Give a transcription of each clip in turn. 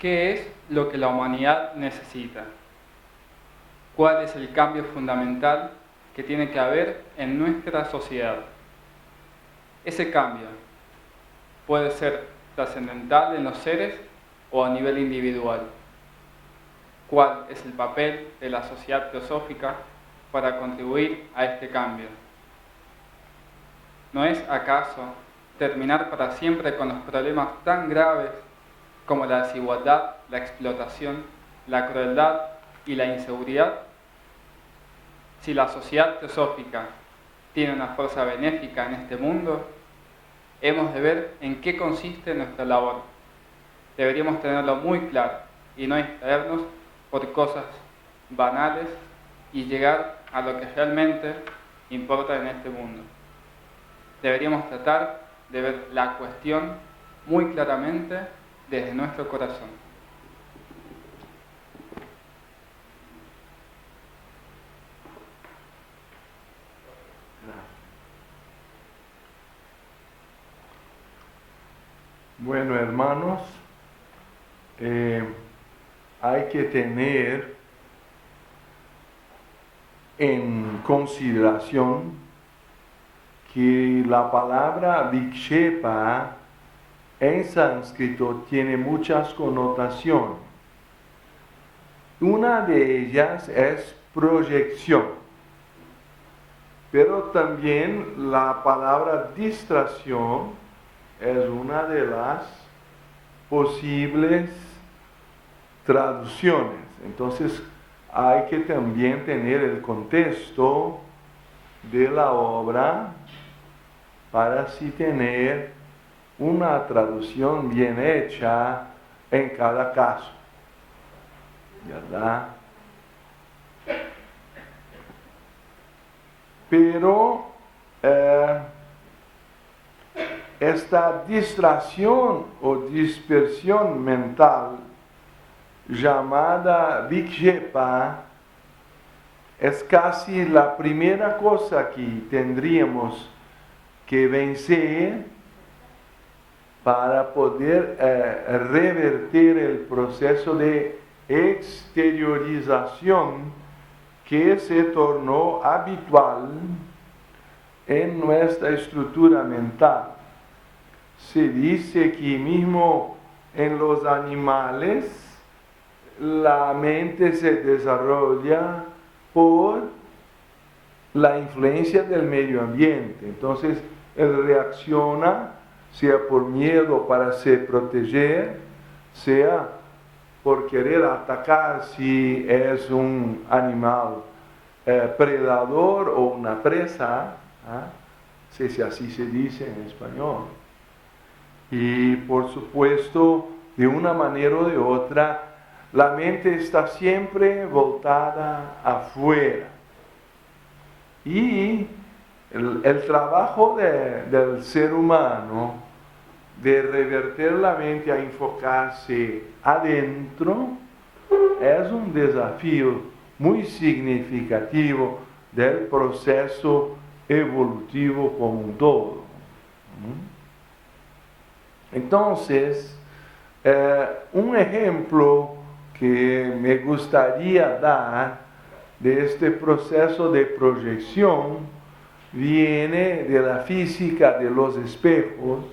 ¿Qué es lo que la humanidad necesita? ¿Cuál es el cambio fundamental que tiene que haber en nuestra sociedad? Ese cambio puede ser trascendental en los seres o a nivel individual. ¿Cuál es el papel de la sociedad teosófica para contribuir a este cambio? ¿No es acaso terminar para siempre con los problemas tan graves como la desigualdad, la explotación, la crueldad y la inseguridad? Si la sociedad teosófica tiene una fuerza benéfica en este mundo, hemos de ver en qué consiste nuestra labor. Deberíamos tenerlo muy claro y no distraernos por cosas banales y llegar a lo que realmente importa en este mundo. Deberíamos tratar de ver la cuestión muy claramente desde nuestro corazón. Bueno, hermanos, hay que tener en consideración que la palabra vikshepa en sánscrito tiene muchas connotaciones. Una de ellas es proyección, pero también la palabra distracción es una de las posibles traducciones. Entonces hay que también tener el contexto de la obra para así tener una traducción bien hecha en cada caso, ¿verdad? Pero esta distracción o dispersión mental llamada vikshepa es casi la primera cosa que tendríamos que vencer para poder revertir el proceso de exteriorización que se tornó habitual en nuestra estructura mental. Se dice que mismo en los animales la mente se desarrolla por la influencia del medio ambiente. Entonces, él reacciona, sea por miedo para se proteger, sea por querer atacar si es un animal predador o una presa, no sé si así se dice en español. Y por supuesto, de una manera o de otra, la mente está siempre voltada afuera. Y el trabajo del ser humano de revertir la mente a enfocarse adentro es un desafío muy significativo del proceso evolutivo como un todo. Entonces, un ejemplo que me gustaría dar de este proceso de proyección viene de la física de los espejos.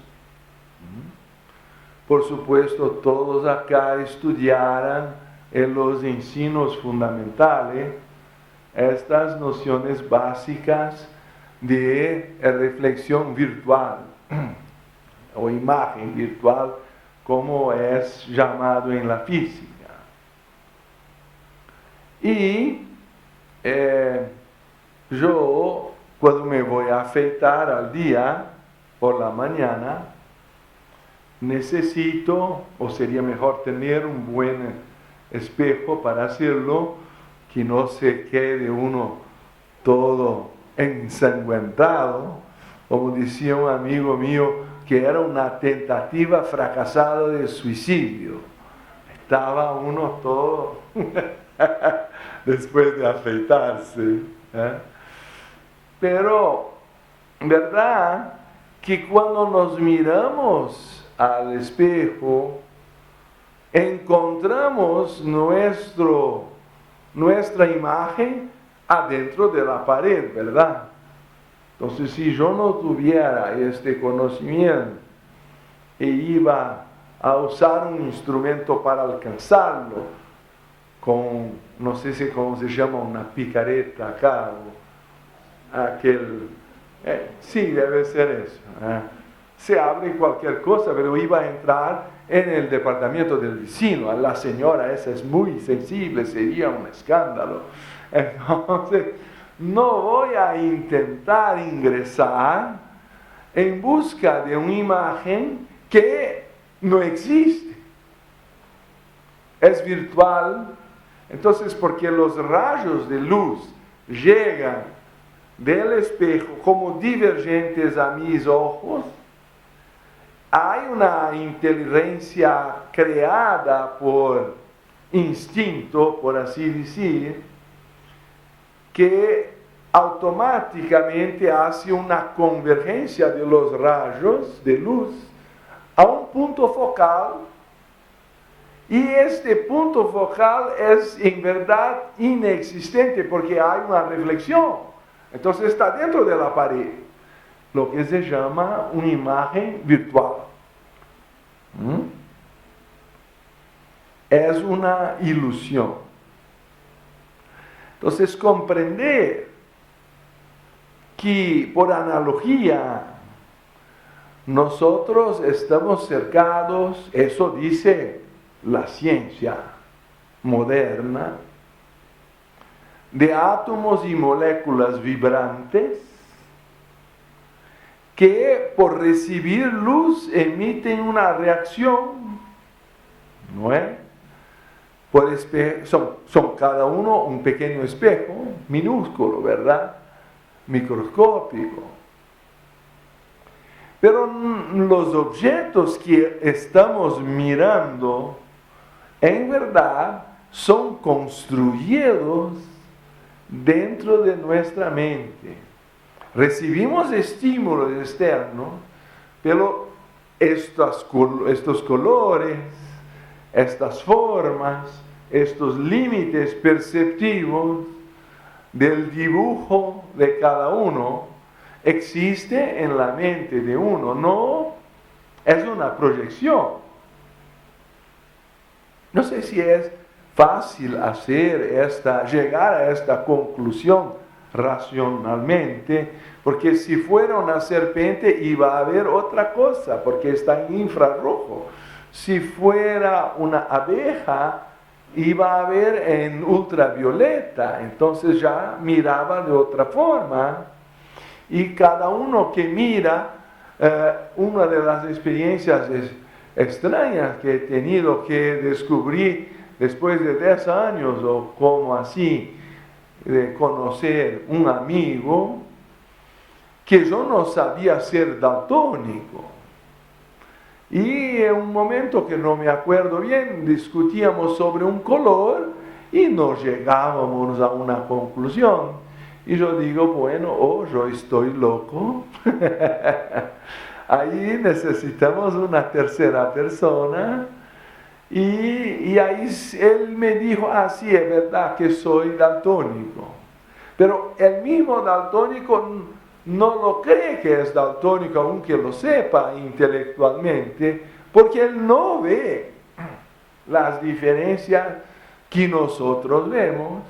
Por supuesto, todos acá estudiaran en los ensinos fundamentales estas nociones básicas de reflexión virtual o imagen virtual, como es llamado en la física. Y yo, cuando me voy a afeitar al día, por la mañana, necesito, o sería mejor tener un buen espejo para hacerlo, que no se quede uno todo ensanguentado, como decía un amigo mío, que era una tentativa fracasada de suicidio. Estaba uno todo después de afeitarse. Pero, ¿verdad? Que cuando nos miramos al espejo, encontramos nuestra imagen adentro de la pared, ¿verdad? Entonces, si yo no tuviera este conocimiento e iba a usar un instrumento para alcanzarlo, con, no sé si cómo se llama, una picareta acá, o aquel, sí, debe ser eso. Se abre cualquier cosa, pero iba a entrar en el departamento del vecino. A la señora esa es muy sensible, sería un escándalo. Entonces, no voy a intentar ingresar en busca de una imagen que no existe. Es virtual. Entonces, porque los rayos de luz llegan del espejo como divergentes a mis ojos, hay una inteligencia creada por instinto, por así decir, que automáticamente hace una convergencia de los rayos de luz a un punto focal, y este punto focal es en verdad inexistente porque hay una reflexión. Entonces está dentro de la pared, lo que se llama una imagen virtual. Es una ilusión. Entonces, comprender que, por analogía, nosotros estamos cercados, eso dice la ciencia moderna, de átomos y moléculas vibrantes que por recibir luz emiten una reacción, ¿no es? Son cada uno un pequeño espejo, minúsculo, ¿verdad? Microscópico. Pero los objetos que estamos mirando, en verdad, son construidos dentro de nuestra mente. Recibimos estímulos externos, pero estos colores, estas formas, estos límites perceptivos del dibujo de cada uno existe en la mente de uno, no es una proyección. No sé si es fácil llegar a esta conclusión racionalmente, porque si fuera una serpiente iba a haber otra cosa, porque está en infrarrojo. Si fuera una abeja, iba a ver en ultravioleta, entonces ya miraba de otra forma. Y cada uno que mira, una de las experiencias extrañas que he tenido que descubrir después de 10 años o como así, de conocer un amigo, que yo no sabía ser daltónico. Y en un momento que no me acuerdo bien, discutíamos sobre un color y no llegábamos a una conclusión. Y yo digo, bueno, yo estoy loco. Ahí necesitamos una tercera persona. Y ahí él me dijo, sí, es verdad que soy daltónico. Pero el mismo daltónico no lo cree que es daltónico, aunque lo sepa intelectualmente, porque él no ve las diferencias que nosotros vemos.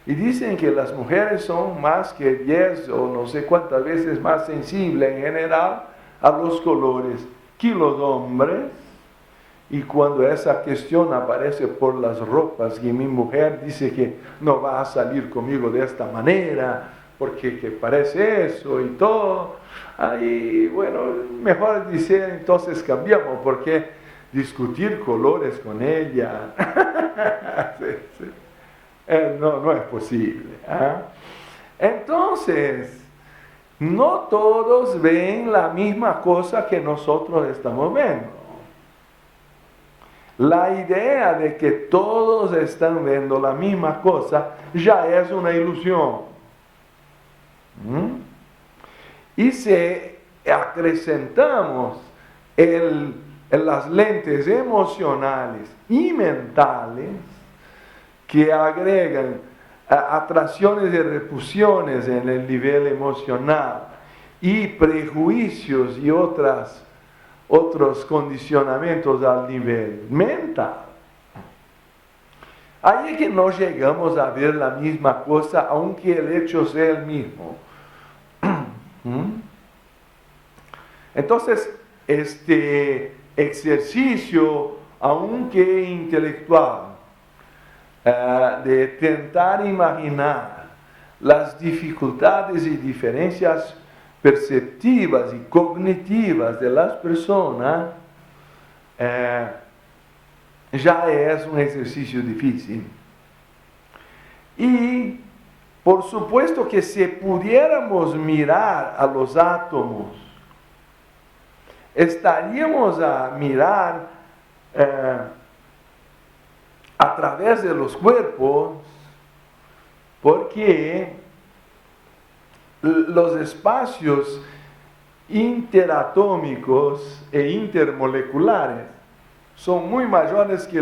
Y dicen que las mujeres son más que 10 o no sé cuántas veces más sensibles en general a los colores que los hombres. Y cuando esa cuestión aparece por las ropas, y mi mujer dice que no va a salir conmigo de esta manera, porque que parece eso y todo, ahí, bueno, mejor decir, entonces cambiamos, porque discutir colores con ella, sí. No es posible. Entonces, no todos ven la misma cosa que nosotros estamos viendo. La idea de que todos están viendo la misma cosa ya es una ilusión. Y si acrecentamos el en las lentes emocionales y mentales que agregan atracciones y repulsiones en el nivel emocional y prejuicios y otros condicionamientos al nivel mental. Ahí es que no llegamos a ver la misma cosa, aunque el hecho sea el mismo. Entonces, este ejercicio, aunque intelectual, de tentar imaginar las dificultades y diferencias perceptivas y cognitivas de las personas, ya es un ejercicio difícil. Y por supuesto que si pudiéramos mirar a los átomos, estaríamos a mirar a través de los cuerpos, porque los espacios interatómicos e intermoleculares son muy mayores que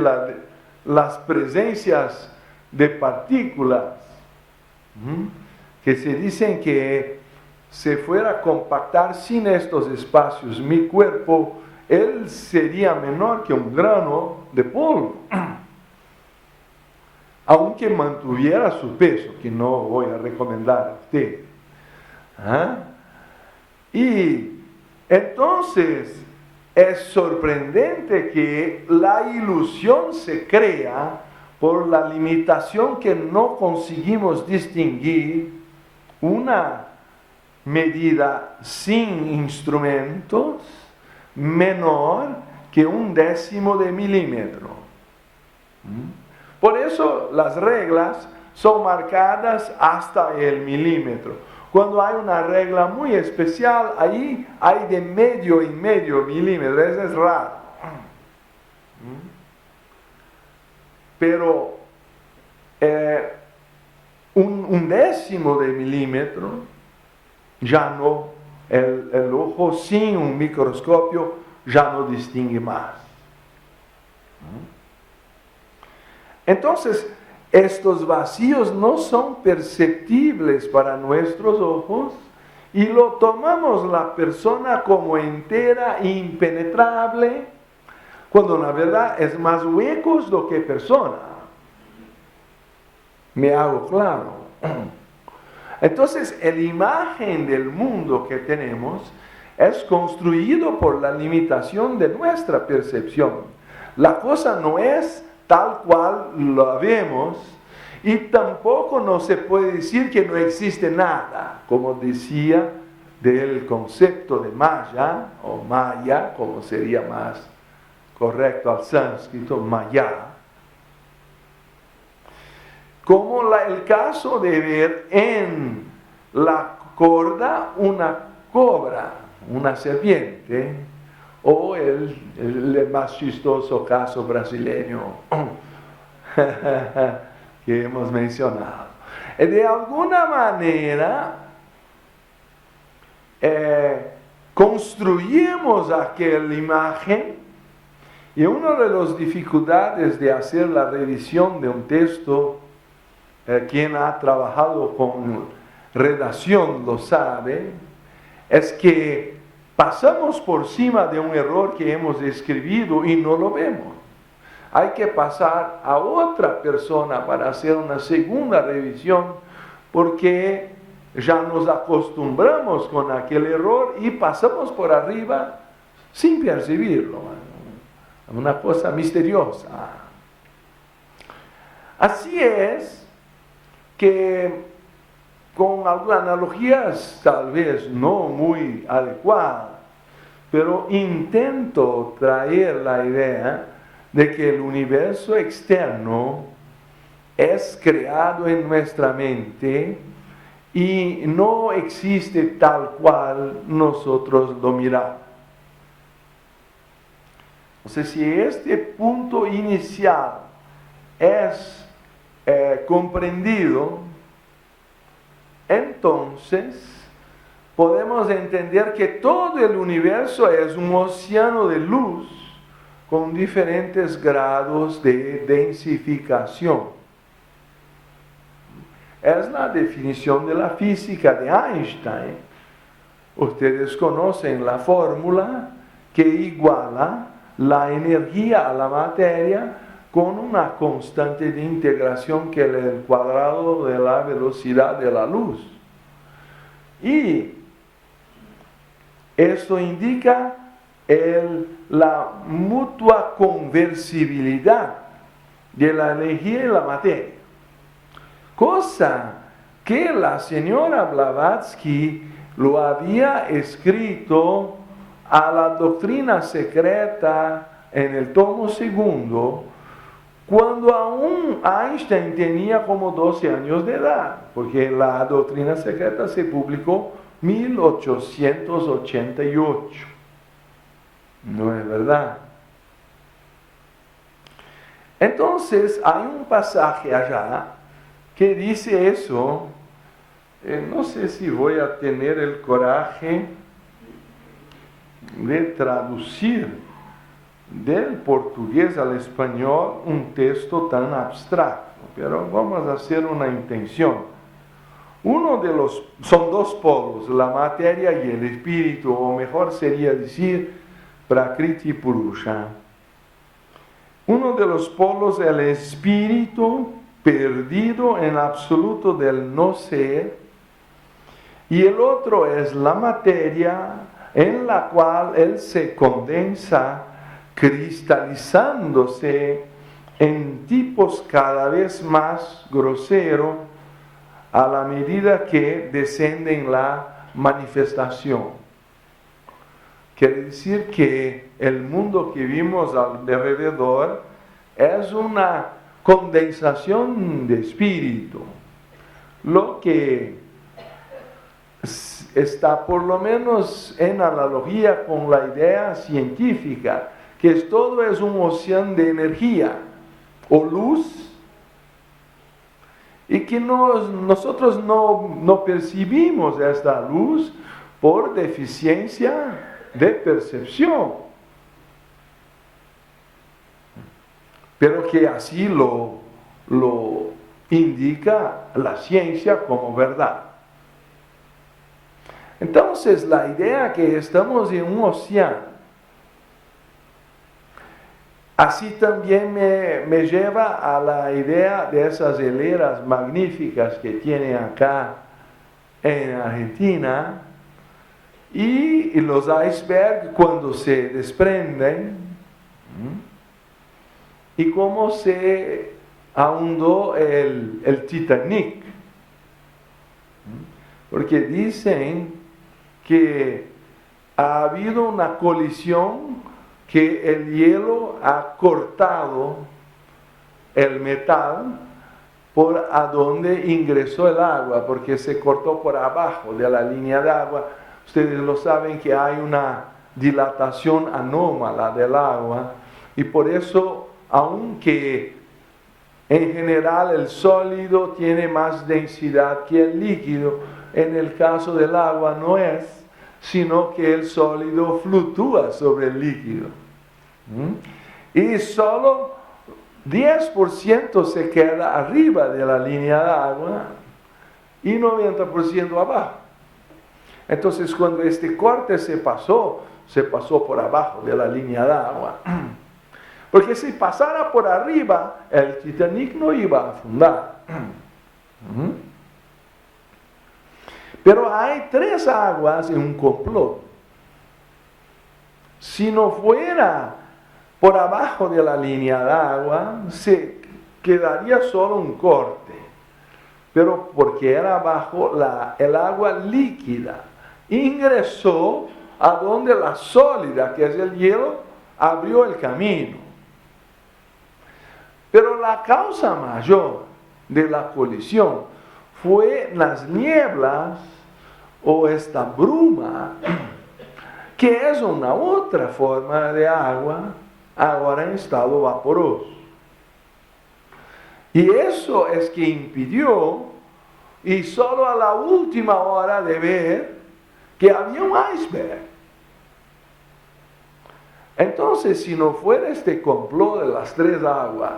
las presencias de partículas, que se dicen que si fuera a compactar sin estos espacios mi cuerpo, él sería menor que un grano de polvo, aunque mantuviera su peso, que no voy a recomendar a usted. Y entonces es sorprendente que la ilusión se crea por la limitación que no conseguimos distinguir una medida sin instrumentos menor que 1/10 de milímetro. Por eso las reglas son marcadas hasta el milímetro. Cuando hay una regla muy especial, ahí hay de medio y medio milímetro, eso es raro. Pero 1/10 de milímetro, ya no, el ojo sin un microscopio ya no distingue más. Entonces, estos vacíos no son perceptibles para nuestros ojos y lo tomamos la persona como entera e impenetrable, cuando la verdad es más huecos do que persona. ¿Me hago claro? Entonces, la imagen del mundo que tenemos es construido por la limitación de nuestra percepción. La cosa no es tal cual lo vemos, y tampoco no se puede decir que no existe nada, como decía del concepto de Maya, o Maya, como sería más correcto al sánscrito, Maya. Como el caso de ver en la corda una cobra, una serpiente, o el más chistoso caso brasileño que hemos mencionado. De alguna manera, construimos aquella imagen, y una de las dificultades de hacer la revisión de un texto, quien ha trabajado con redacción lo sabe, es que pasamos por encima de un error que hemos escrito y no lo vemos. Hay que pasar a otra persona para hacer una segunda revisión, porque ya nos acostumbramos con aquel error y pasamos por arriba sin percibirlo. Una cosa misteriosa. Así es que, con algunas analogías tal vez no muy adecuadas, pero intento traer la idea de que el universo externo es creado en nuestra mente y no existe tal cual nosotros lo miramos. Entonces, si este punto inicial es comprendido, entonces podemos entender que todo el universo es un océano de luz con diferentes grados de densificación. Es la definición de la física de Einstein. Ustedes conocen la fórmula que iguala la energía a la materia con una constante de integración que es el cuadrado de la velocidad de la luz. Y esto indica la mutua conversibilidad de la energía y la materia. Cosa que la señora Blavatsky lo había escrito a la doctrina secreta en el tomo segundo, cuando aún Einstein tenía como 12 años de edad, porque la doctrina secreta se publicó en 1888. ¿No es verdad? Entonces hay un pasaje allá que dice eso. No sé si voy a tener el coraje de traducir del portugués al español un texto tan abstracto, pero vamos a hacer una intención. Son dos polos, la materia y el espíritu, o mejor sería decir Prakriti Purusha. Uno de los polos es el espíritu perdido en absoluto del no ser, y el otro es la materia en la cual él se condensa, cristalizándose en tipos cada vez más groseros a la medida que desciende en la manifestación. Quiere decir que el mundo que vimos alrededor es una condensación de espíritu, lo que está por lo menos en analogía con la idea científica, que todo es un océano de energía o luz, y que nosotros no percibimos esta luz por deficiencia de percepción, pero que así lo indica la ciencia como verdad. Entonces la idea que estamos en un océano, así también me lleva a la idea de esas hileras magníficas que tiene acá en Argentina, y los icebergs cuando se desprenden, y cómo se ahondó el Titanic. Porque dicen que ha habido una colisión, que el hielo ha cortado el metal por a donde ingresó el agua, porque se cortó por abajo de la línea de agua. Ustedes lo saben que hay una dilatación anómala del agua, y por eso, aunque en general el sólido tiene más densidad que el líquido, en el caso del agua no es, sino que el sólido fluctúa sobre el líquido. Y solo 10% se queda arriba de la línea de agua y 90% abajo. Entonces, cuando este corte se pasó por abajo de la línea de agua. Porque si pasara por arriba, el Titanic no iba a fundar. Pero hay 3 aguas en un complot. Si no fuera por abajo de la línea de agua, se quedaría solo un corte. Pero porque era abajo, el agua líquida ingresó a donde la sólida, que es el hielo, abrió el camino. Pero la causa mayor de la colisión fue las nieblas o esta bruma, que es una otra forma de agua, ahora en estado vaporoso. Y eso es que impidió, y solo a la última hora de ver, que había un iceberg. Entonces, si no fuera este complot de las tres aguas,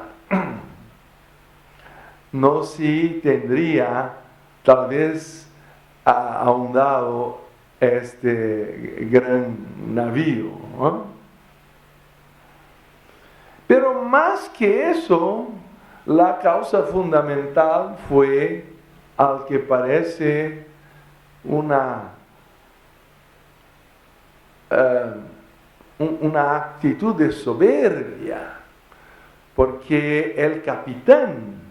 no sí tendría tal vez ahondado este gran navío, ¿no? Pero más que eso, la causa fundamental fue, al que parece, una actitud de soberbia, porque el capitán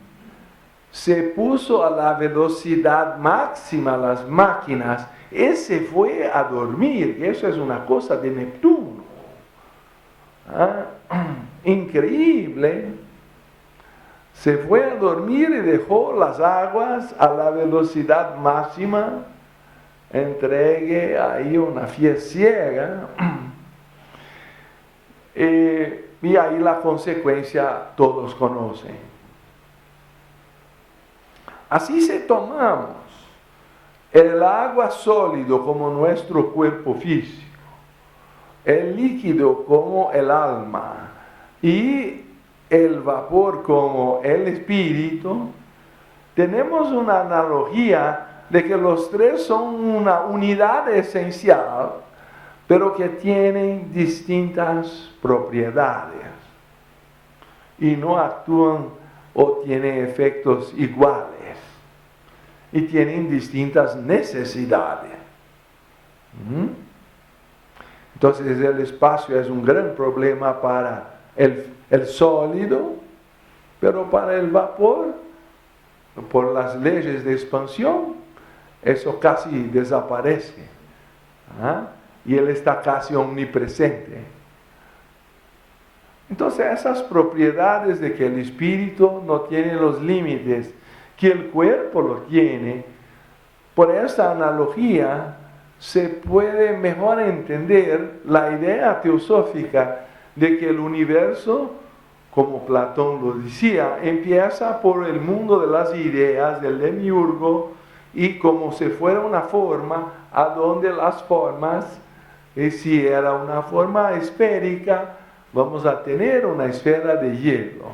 se puso a la velocidad máxima las máquinas y se fue a dormir. Y eso es una cosa de Neptuno. Increíble. Se fue a dormir y dejó las aguas a la velocidad máxima. Entregue ahí una fiesta ciega. Y ahí la consecuencia todos conocen. Así si tomamos el agua sólido como nuestro cuerpo físico, el líquido como el alma y el vapor como el espíritu, tenemos una analogía de que los tres son una unidad esencial, pero que tienen distintas propiedades y no actúan o tienen efectos iguales y tienen distintas necesidades. Entonces el espacio es un gran problema para el sólido, pero para el vapor, por las leyes de expansión, eso casi desaparece. Y él está casi omnipresente. Entonces esas propiedades de que el espíritu no tiene los límites que el cuerpo lo tiene, por esta analogía se puede mejor entender la idea teosófica de que el universo, como Platón lo decía, empieza por el mundo de las ideas, del demiurgo, y como si fuera una forma, a donde las formas, si era una forma esférica, vamos a tener una esfera de hielo.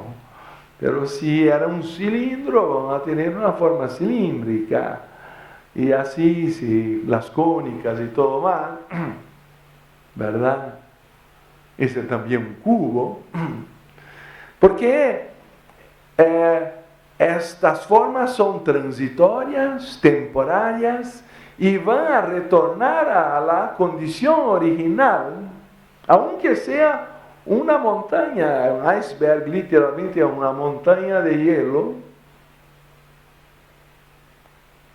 Pero si era un cilindro, vamos a tener una forma cilíndrica. Y así, si las cónicas y todo más, ¿verdad? Ese es también un cubo. Porque estas formas son transitorias, temporarias, y van a retornar a la condición original, aunque sea una montaña, un iceberg, literalmente una montaña de hielo.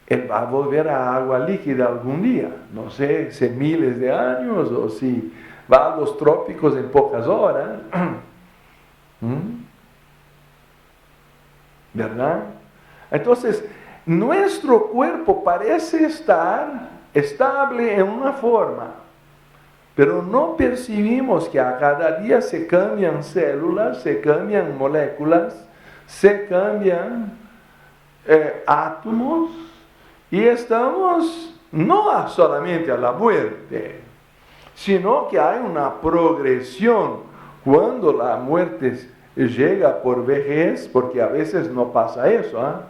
Él va a volver a agua líquida algún día, no sé si miles de años o si va a los trópicos en pocas horas. ¿Verdad? Entonces, nuestro cuerpo parece estar estable en una forma, pero no percibimos que a cada día se cambian células, se cambian moléculas, se cambian átomos, y estamos no solamente a la muerte, sino que hay una progresión cuando la muerte llega por vejez, porque a veces no pasa eso.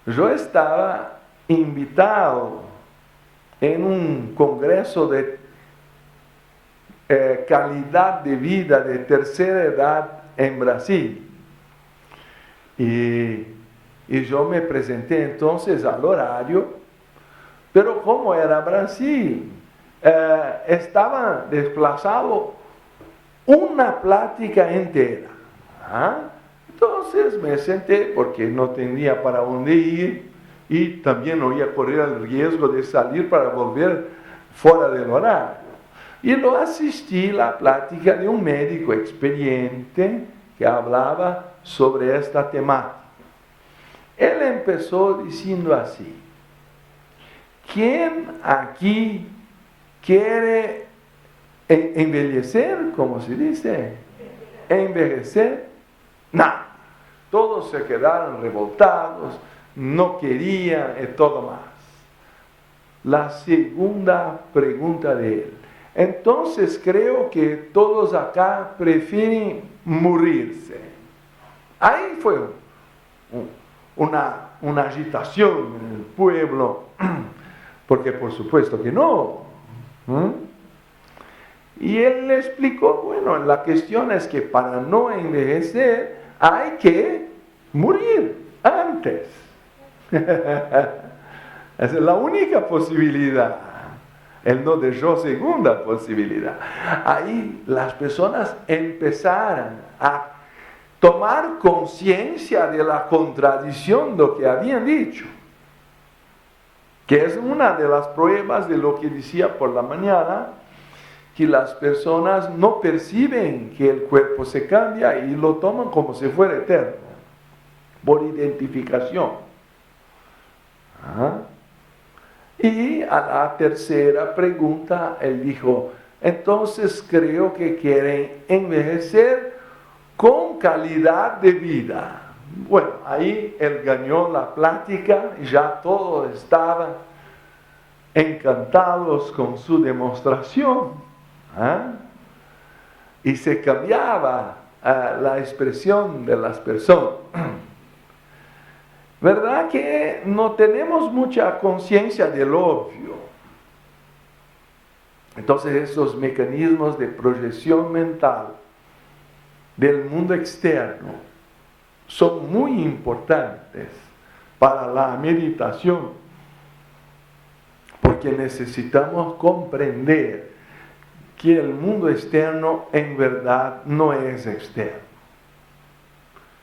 Yo estaba invitado en un congreso de calidad de vida de tercera edad en Brasil. Y yo me presenté entonces al horario, pero como era Brasil, estaba desplazado una plática entera. Entonces me senté porque no tenía para dónde ir y también no iba a correr el riesgo de salir para volver fuera del horario. Y lo asistí a la plática de un médico experiente que hablaba sobre esta temática. Él empezó diciendo así: ¿quién aquí quiere envejecer? ¿Cómo se dice? ¿Envejecer? No. Todos se quedaron revoltados, no querían y todo más. La segunda pregunta de él: Entonces creo que todos acá prefieren morirse. Ahí fue una agitación en el pueblo, porque por supuesto que no. Y él le explicó, bueno, la cuestión es que para no envejecer hay que morir antes. Esa es la única posibilidad. Él no dejó segunda posibilidad. Ahí las personas empezaron a tomar conciencia de la contradicción de lo que habían dicho, que es una de las pruebas de lo que decía por la mañana, que las personas no perciben que el cuerpo se cambia y lo toman como si fuera eterno, por identificación. Y a la tercera pregunta, él dijo, entonces creo que quieren envejecer con calidad de vida. Bueno, ahí él ganó la plática y ya todos estaban encantados con su demostración. Y se cambiaba la expresión de las personas. ¿Verdad que no tenemos mucha conciencia del obvio? Entonces esos mecanismos de proyección mental del mundo externo son muy importantes para la meditación, porque necesitamos comprender que el mundo externo en verdad no es externo.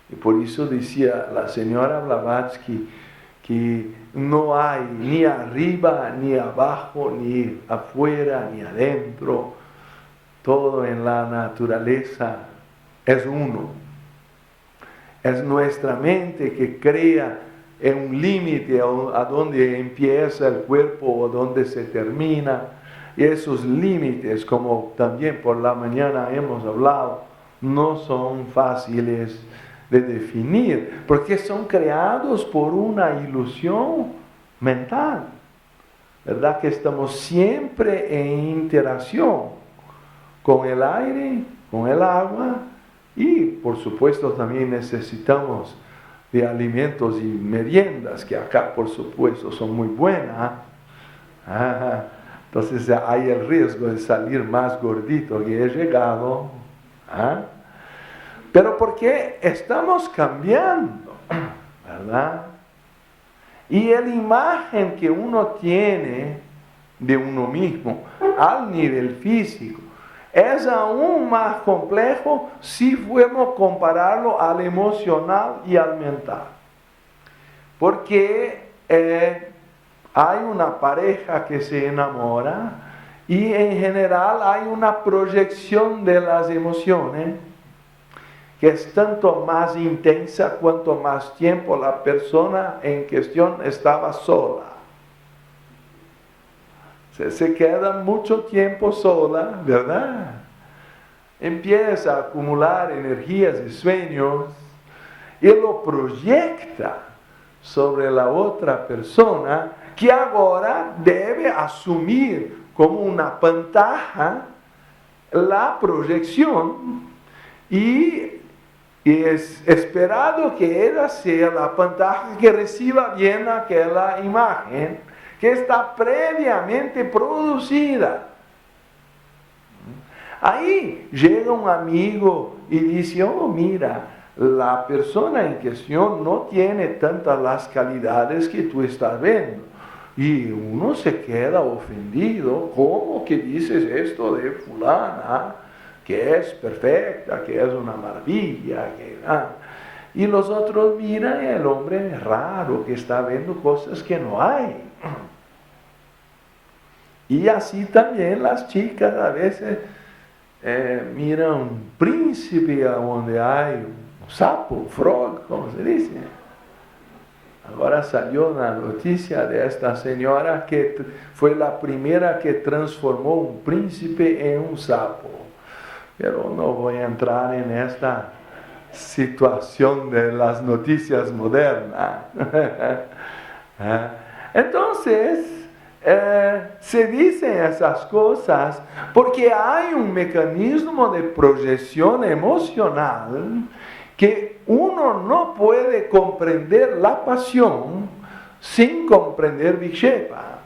Y por eso decía la señora Blavatsky que no hay ni arriba, ni abajo, ni afuera, ni adentro. Todo en la naturaleza es uno. Es nuestra mente que crea un límite a donde empieza el cuerpo o donde se termina. Y esos límites, como también por la mañana hemos hablado, no son fáciles de definir, porque son creados por una ilusión mental. ¿Verdad que estamos siempre en interacción con el aire, con el agua? Y por supuesto también necesitamos de alimentos y meriendas, que acá por supuesto son muy buenas. Entonces hay el riesgo de salir más gordito que he llegado. Pero porque estamos cambiando, ¿verdad? Y la imagen que uno tiene de uno mismo al nivel físico es aún más complejo si fuéramos compararlo al emocional y al mental. Porque hay una pareja que se enamora y en general hay una proyección de las emociones que es tanto más intensa cuanto más tiempo la persona en cuestión estaba sola. Se queda mucho tiempo sola, ¿verdad? Empieza a acumular energías y sueños y lo proyecta sobre la otra persona, que ahora debe asumir como una pantalla la proyección y es esperado que ella sea la pantalla que reciba bien aquella imagen que está previamente producida. Ahí llega un amigo y dice, oh mira, la persona en cuestión no tiene tantas las calidades que tú estás viendo. Y uno se queda ofendido. ¿Cómo que dices esto de fulana? Que es perfecta, que es una maravilla. Y los otros miran el hombre raro que está viendo cosas que no hay. Y así también las chicas a veces miran un príncipe donde hay un sapo, un frog, como se dice. Ahora salió una noticia de esta señora que fue la primera que transformó un príncipe en un sapo. Pero no voy a entrar en esta situación de las noticias modernas. Entonces, se dicen esas cosas porque hay un mecanismo de proyección emocional que uno no puede comprender la pasión sin comprender Vikshepa.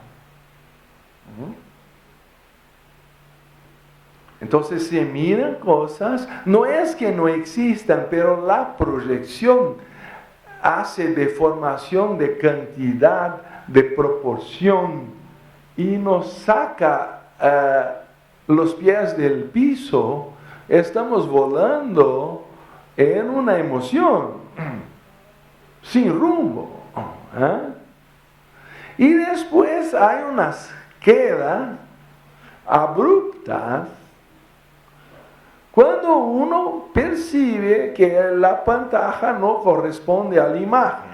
Entonces se miran cosas, no es que no existan, pero la proyección hace deformación de cantidad, de proporción, y nos saca los pies del piso. Estamos volando en una emoción, sin rumbo. Y después hay unas quedas abruptas, cuando uno percibe que la pantalla no corresponde a la imagen.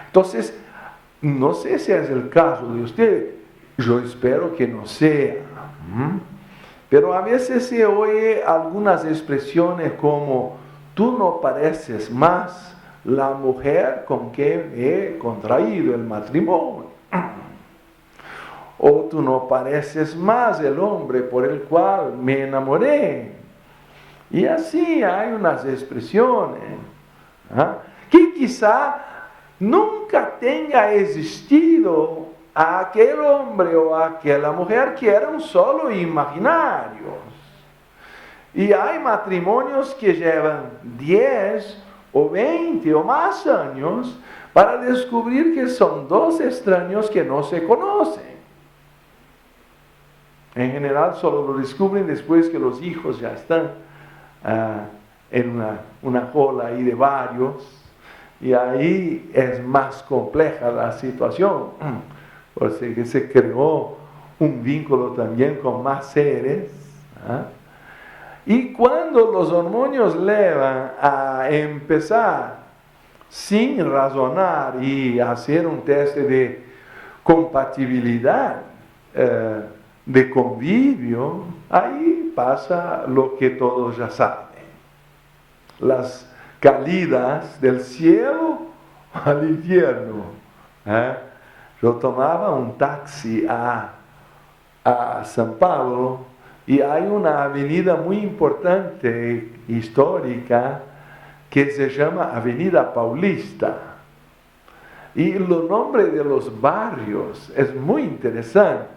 Entonces, no sé si es el caso de usted, yo espero que no sea. Pero a veces se oye algunas expresiones como, tú no pareces más la mujer con que he contraído el matrimonio. O tú no pareces más el hombre por el cual me enamoré. Y así hay unas expresiones que quizá nunca tenga existido a aquel hombre o a aquella mujer, que eran solo imaginarios. Y hay matrimonios que llevan 10 o 20 o más años para descubrir que son dos extraños que no se conocen. En general solo lo descubren después que los hijos ya están en una cola ahí de varios, y ahí es más compleja la situación, porque se creó un vínculo también con más seres. Y cuando los hormonios llevan a empezar sin razonar y hacer un test de compatibilidad, de convivio, ahí pasa lo que todos ya saben. Las caídas del cielo al infierno. Yo tomaba un taxi a San Pablo, y hay una avenida muy importante, histórica, que se llama Avenida Paulista. Y el nombre de los barrios es muy interesante.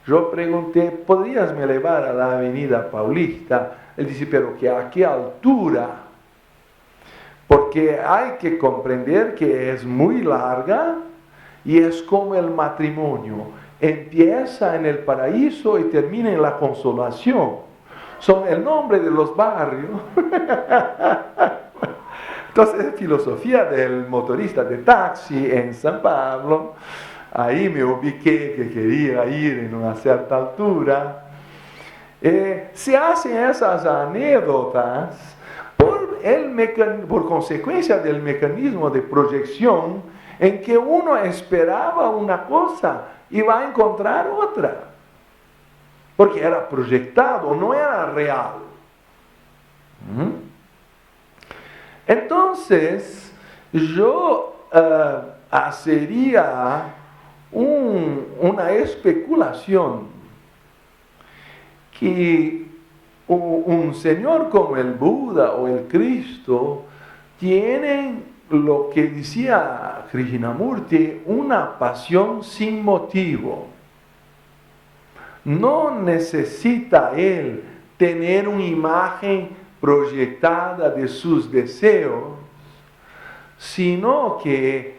Yo pregunté, ¿podrías me llevar a la Avenida Paulista? Él dice, pero que ¿a qué altura? Porque hay que comprender que es muy larga y es como el matrimonio. Empieza en el paraíso y termina en la consolación. Son el nombre de los barrios. Entonces, filosofía del motorista de taxi en San Pablo. Ahí me ubiqué que quería ir en una cierta altura. Se hacen esas anécdotas por consecuencia del mecanismo de proyección, en que uno esperaba una cosa y va a encontrar otra, porque era proyectado, no era real. Entonces, yo hacería una especulación que un señor como el Buda o el Cristo tienen lo que decía Krishnamurti, una pasión sin motivo. No necesita él tener una imagen proyectada de sus deseos, sino que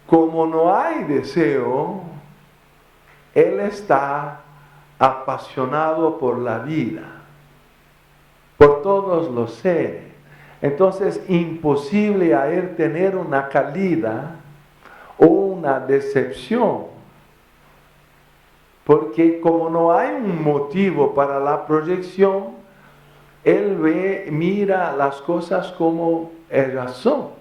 como no hay deseo, él está apasionado por la vida, por todos los seres. Entonces, imposible a él tener una caída o una decepción, porque como no hay un motivo para la proyección, él mira las cosas como ellas son.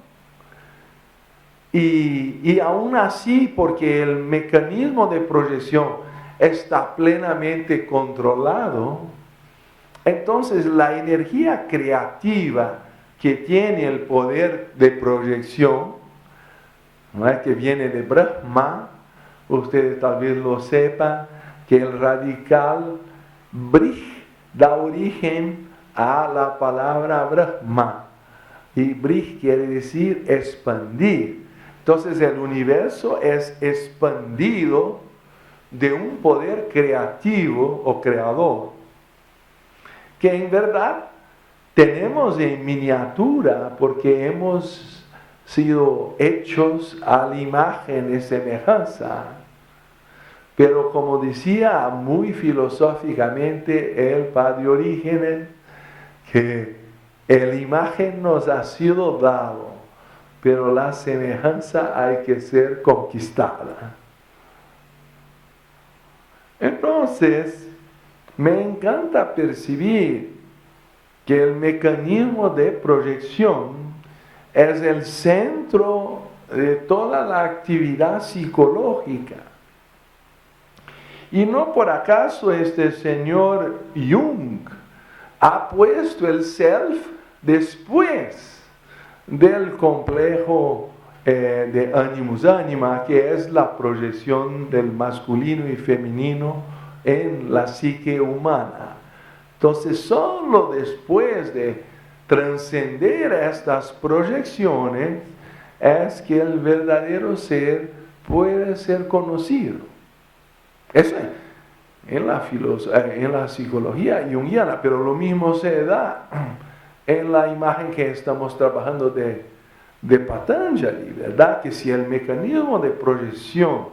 Y aún así, porque el mecanismo de proyección está plenamente controlado, entonces la energía creativa que tiene el poder de proyección, ¿no es?, que viene de Brahma, ustedes tal vez lo sepan, que el radical brij da origen a la palabra Brahma. Y brij quiere decir expandir. Entonces el universo es expandido de un poder creativo o creador, que en verdad tenemos en miniatura porque hemos sido hechos a la imagen y semejanza. Pero como decía muy filosóficamente el Padre Orígenes, que la imagen nos ha sido dado, pero la semejanza hay que ser conquistada. Entonces, me encanta percibir que el mecanismo de proyección es el centro de toda la actividad psicológica. Y no por acaso este señor Jung ha puesto el self después del complejo de animus anima, que es la proyección del masculino y femenino en la psique humana. Entonces, solo después de trascender estas proyecciones es que el verdadero ser puede ser conocido. Eso es en la psicología junguiana, pero lo mismo se da en la imagen que estamos trabajando de Patanjali, ¿verdad? Que si el mecanismo de proyección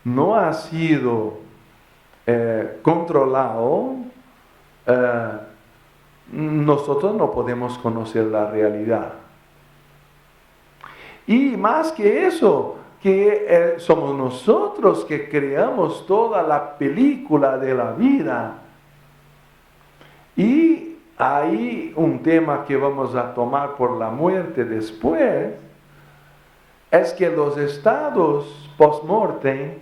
no ha sido controlado, nosotros no podemos conocer la realidad. Y más que eso, que somos nosotros que creamos toda la película de la vida. Y hay un tema que vamos a tomar por la muerte después, es que los estados post-mortem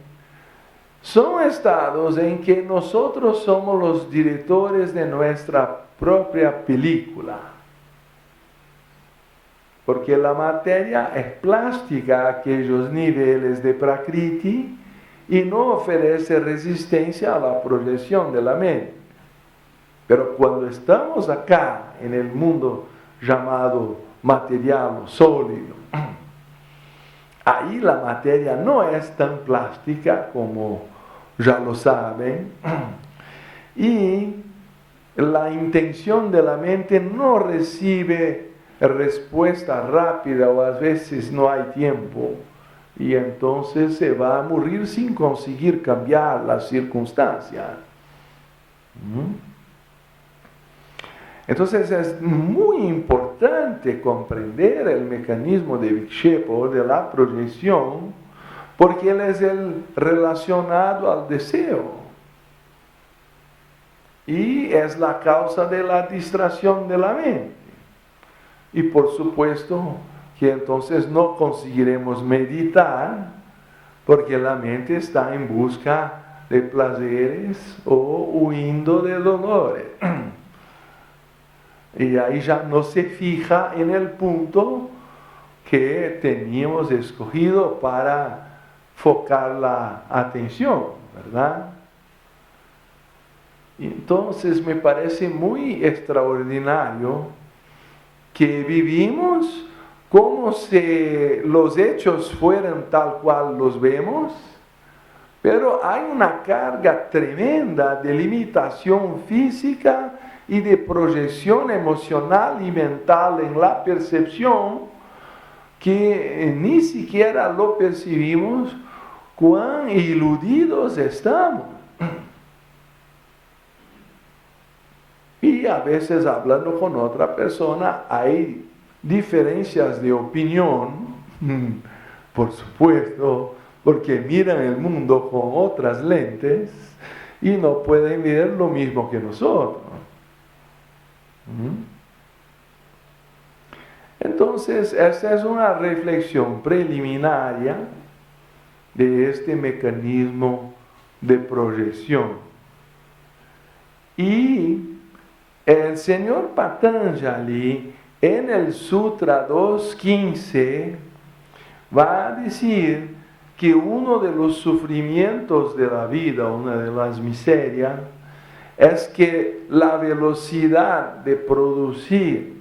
son estados en que nosotros somos los directores de nuestra propia película. Porque la materia es plástica a aquellos niveles de Prakriti y no ofrece resistencia a la proyección de la mente. Pero cuando estamos acá en el mundo llamado material o sólido, ahí la materia no es tan plástica como ya lo saben, y la intención de la mente no recibe respuesta rápida o a veces no hay tiempo, y entonces se va a morir sin conseguir cambiar las circunstancias. Entonces es muy importante comprender el mecanismo de Vikshepa o de la proyección, porque él es el relacionado al deseo. Y es la causa de la distracción de la mente. Y por supuesto que entonces no conseguiremos meditar, porque la mente está en busca de placeres o huyendo de dolores. Y ahí ya no se fija en el punto que teníamos escogido para focar la atención, ¿verdad? Entonces me parece muy extraordinario que vivimos como si los hechos fueran tal cual los vemos, pero hay una carga tremenda de limitación física y de proyección emocional y mental en la percepción que ni siquiera lo percibimos cuán iludidos estamos. Y a veces hablando con otra persona hay diferencias de opinión, por supuesto, porque miran el mundo con otras lentes y no pueden ver lo mismo que nosotros. Entonces, esta es una reflexión preliminaria de este mecanismo de proyección. Y el señor Patanjali, en el Sutra 2.15, va a decir que uno de los sufrimientos de la vida, una de las miserias, es que la velocidad de producir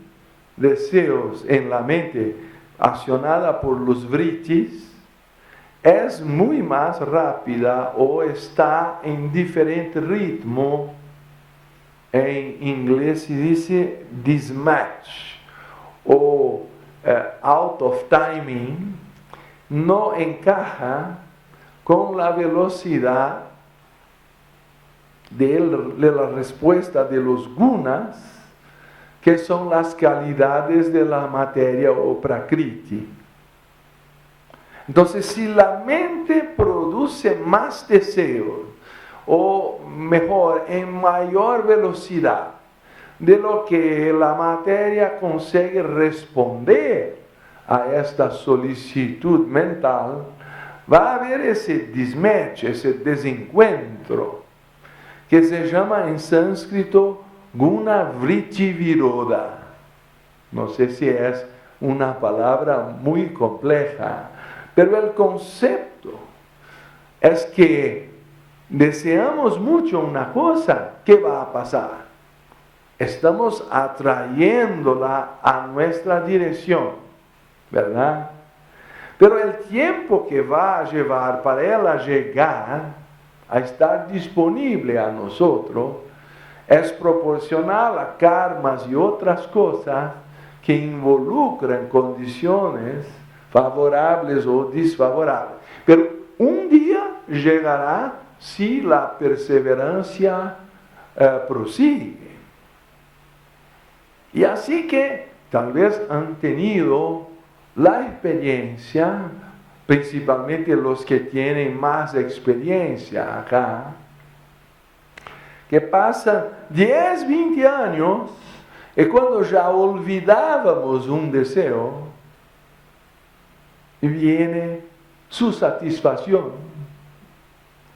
deseos en la mente accionada por los vritis es muy más rápida o está en diferente ritmo. En inglés se dice dismatch o out of timing, no encaja con la velocidad de la respuesta de los gunas, que son las calidades de la materia o prakriti. Entonces, si la mente produce más deseos, o mejor, en mayor velocidad de lo que la materia consigue responder a esta solicitud mental, va a haber ese mismatch, ese desencuentro, que se llama en sánscrito guna vritti viroda. No sé si es una palabra muy compleja, pero el concepto es que deseamos mucho una cosa, ¿qué va a pasar? Estamos atrayéndola a nuestra dirección, ¿verdad? Pero el tiempo que va a llevar para ella llegar a estar disponible a nosotros es proporcional a karmas y otras cosas que involucran condiciones favorables o desfavorables. Pero un día llegará si la perseverancia prosigue. Y así que tal vez han tenido la experiencia, principalmente los que tienen más experiencia acá, que pasan 10, 20 años y cuando ya olvidábamos un deseo, viene su satisfacción,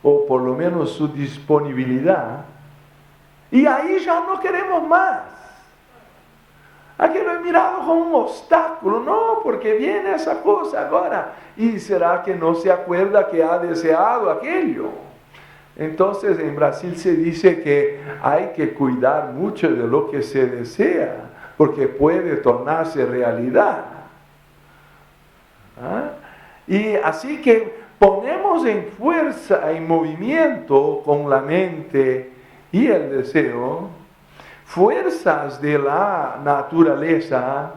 o por lo menos su disponibilidad, y ahí ya no queremos más. Aquí lo he mirado como un obstáculo, no, porque viene esa cosa ahora, y será que no se acuerda que ha deseado aquello. Entonces en Brasil se dice que hay que cuidar mucho de lo que se desea, porque puede tornarse realidad. ¿Ah? Y así que ponemos en fuerza, en movimiento con la mente y el deseo, fuerzas de la naturaleza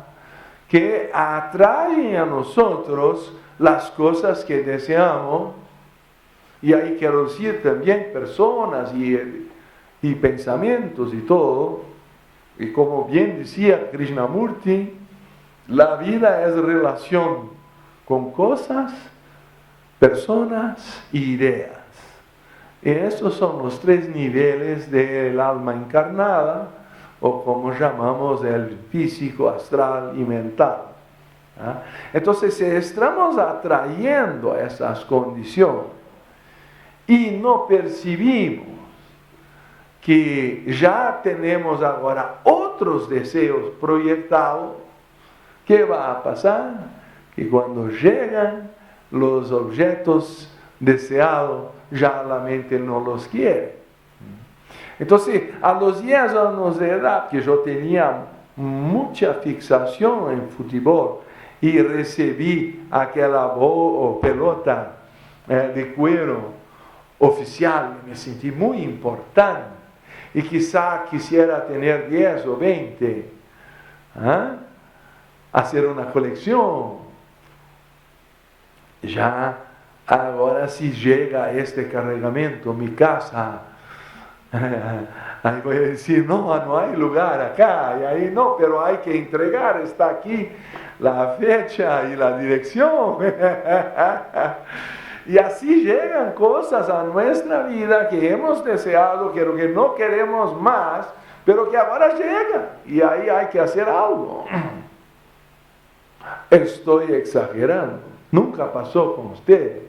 que atraen a nosotros las cosas que deseamos. Y ahí quiero decir también personas y pensamientos y todo. Y como bien decía Krishnamurti, la vida es relación con cosas, personas y ideas. Y estos son los 3 niveles del alma encarnada, o como llamamos el físico, astral y mental. ¿Ah? Entonces, si estamos atrayendo a esas condiciones y no percibimos que ya tenemos ahora otros deseos proyectados, ¿qué va a pasar? Que cuando llegan los objetos deseados, ya la mente no los quiere. Entonces, a los 10 años de edad, que yo tenía mucha fixación en fútbol y recibí aquella pelota de cuero oficial, me sentí muy importante y quizá quisiera tener 10 o 20, hacer una colección. Ya ahora si llega este cargamento, mi casa, ahí voy a decir, no hay lugar acá, y ahí no, pero hay que entregar, está aquí la fecha y la dirección. Y así llegan cosas a nuestra vida que hemos deseado, que no queremos más, pero que ahora llegan, y ahí hay que hacer algo. Estoy exagerando, nunca pasó con usted.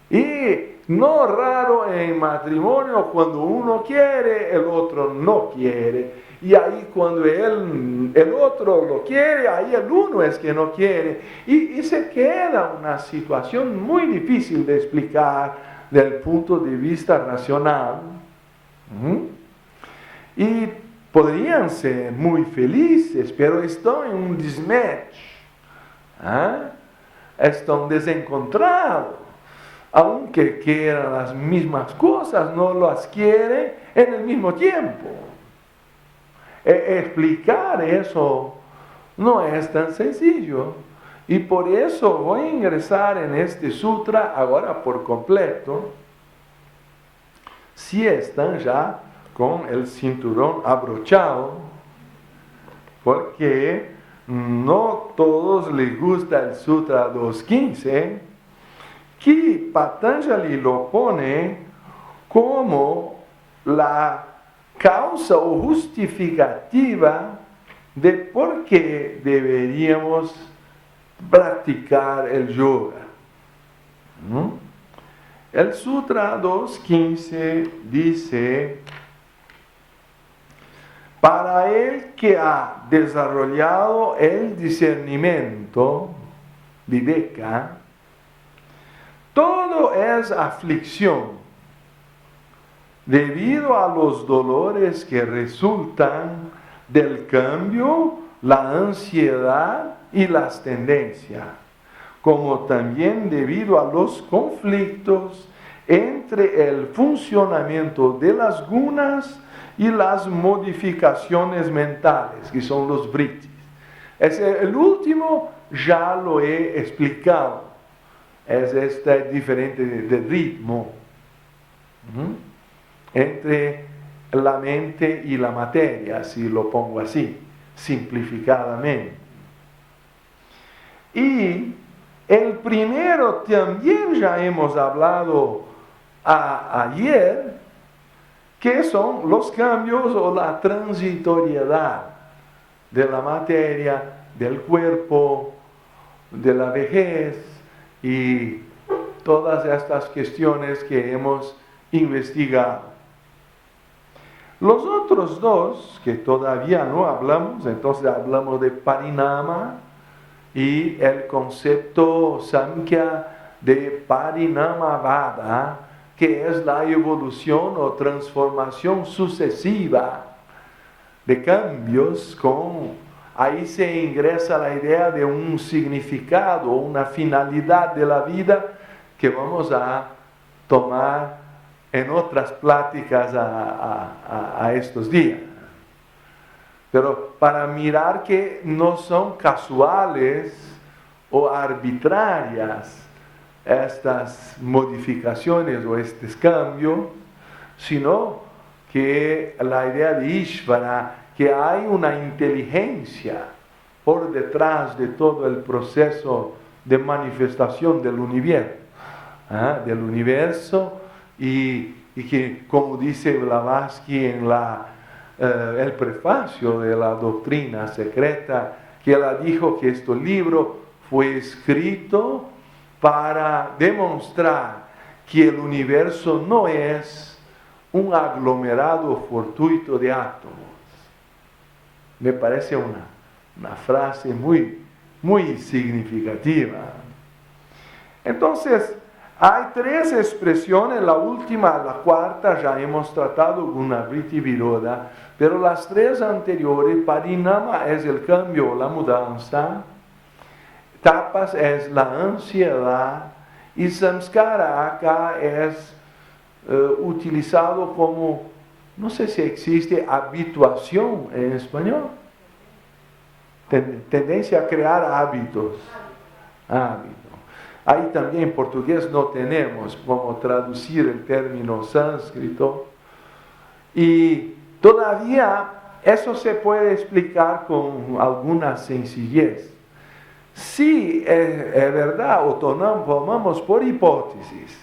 Y No raro en matrimonio cuando uno quiere, el otro no quiere. Y ahí cuando el otro lo quiere, ahí el uno es que no quiere. Y se queda una situación muy difícil de explicar desde el punto de vista racional. Y podrían ser muy felices, pero están en un mismatch. Están desencontrados. Aunque quieran las mismas cosas, no las quieren en el mismo tiempo. Explicar eso no es tan sencillo. Y por eso voy a ingresar en este sutra ahora por completo. Si están ya con el cinturón abrochado, porque no todos les gusta el Sutra 2.15, que Patanjali lo pone como la causa o justificativa de por qué deberíamos practicar el yoga. El Sutra 2.15 dice: para el que ha desarrollado el discernimiento, viveka, todo es aflicción, debido a los dolores que resultan del cambio, la ansiedad y las tendencias, como también debido a los conflictos entre el funcionamiento de las gunas y las modificaciones mentales, que son los vrittis. El último ya lo he explicado. Es este diferente de ritmo entre la mente y la materia, si lo pongo así, simplificadamente. Y el primero también ya hemos hablado ayer, que son los cambios o la transitoriedad de la materia, del cuerpo, de la vejez y todas estas cuestiones que hemos investigado. Los otros dos, que todavía no hablamos, entonces hablamos de Parinama y el concepto Samkhya de Parinamavada, que es la evolución o transformación sucesiva de cambios. Ahí se ingresa la idea de un significado, una finalidad de la vida que vamos a tomar en otras pláticas a estos días. Pero para mirar que no son casuales o arbitrarias estas modificaciones o estos cambios, sino que la idea de Ishvara, que hay una inteligencia por detrás de todo el proceso de manifestación del universo, y que, como dice Blavatsky en el prefacio de la doctrina secreta, que él dijo que este libro fue escrito para demostrar que el universo no es un aglomerado fortuito de átomos. Me parece una frase muy, muy significativa. Entonces, hay tres expresiones, la última, la cuarta, ya hemos tratado, Gunavritti Viroda, pero las tres anteriores, Parinama es el cambio, la mudanza, Tapas es la ansiedad, y Samskara acá es utilizado como, no sé si existe habituación en español, tendencia a crear hábitos. Ahí también en portugués no tenemos cómo traducir el término sánscrito. Y todavía eso se puede explicar con alguna sencillez. Si es verdad, o tomamos por hipótesis,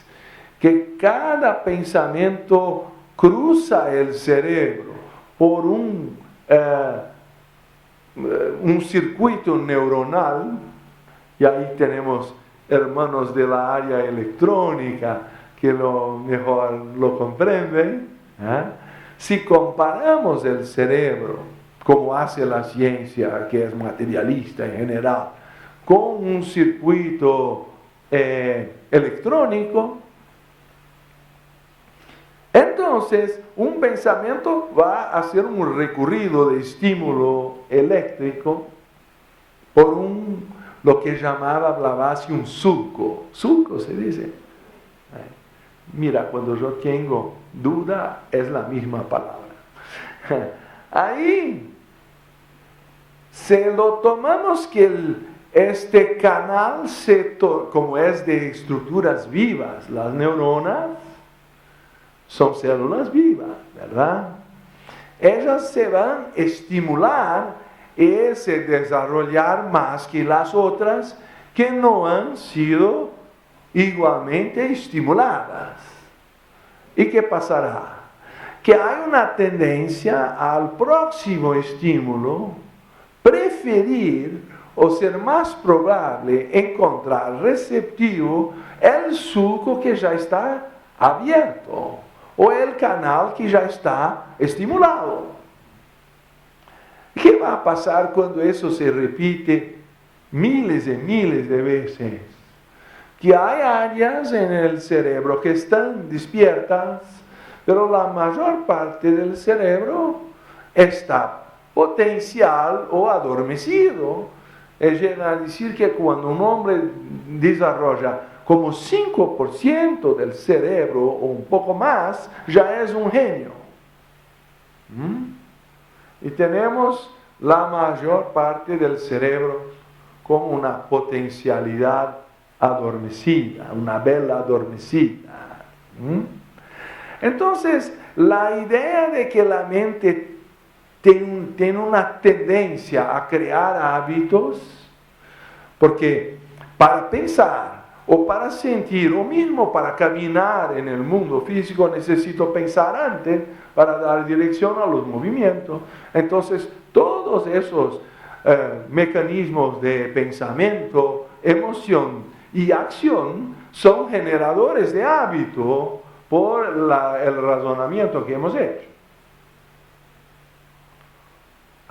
que cada pensamiento cruza el cerebro por un circuito neuronal, y ahí tenemos hermanos de la área electrónica que lo mejor lo comprenden. Si comparamos el cerebro, como hace la ciencia, que es materialista en general, con un circuito electrónico, entonces un pensamiento va a hacer un recorrido de estímulo eléctrico por lo que llamaba Blavatsky un surco. Surco se dice. Mira, cuando yo tengo duda, es la misma palabra. Ahí, se lo tomamos que este canal, como es de estructuras vivas, las neuronas son células vivas, ¿verdad? Ellas se van a estimular y se desarrollar más que las otras que no han sido igualmente estimuladas. ¿Y qué pasará? Que hay una tendencia al próximo estímulo preferir o ser más probable encontrar receptivo el surco que ya está abierto o el canal que ya está estimulado. ¿Qué va a pasar cuando eso se repite miles y miles de veces? Que hay áreas en el cerebro que están despiertas, pero la mayor parte del cerebro está potencial o adormecido. Es llegar a decir que cuando un hombre desarrolla como 5% del cerebro o un poco más, ya es un genio. Y tenemos la mayor parte del cerebro con una potencialidad adormecida, una vela adormecida. Entonces, la idea de que la mente tiene una tendencia a crear hábitos, porque para pensar o para sentir o mismo para caminar en el mundo físico necesito pensar antes para dar dirección a los movimientos. Entonces, todos esos mecanismos de pensamiento, emoción y acción son generadores de hábito por el razonamiento que hemos hecho.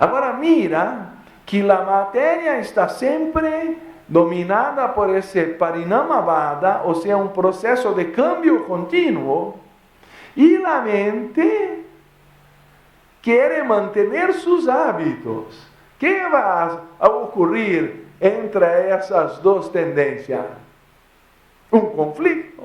Ahora mira que la materia está siempre dominada por ese parinamavada, o sea, un proceso de cambio continuo, y la mente quiere mantener sus hábitos. ¿Qué va a ocurrir entre esas dos tendencias? Un conflicto.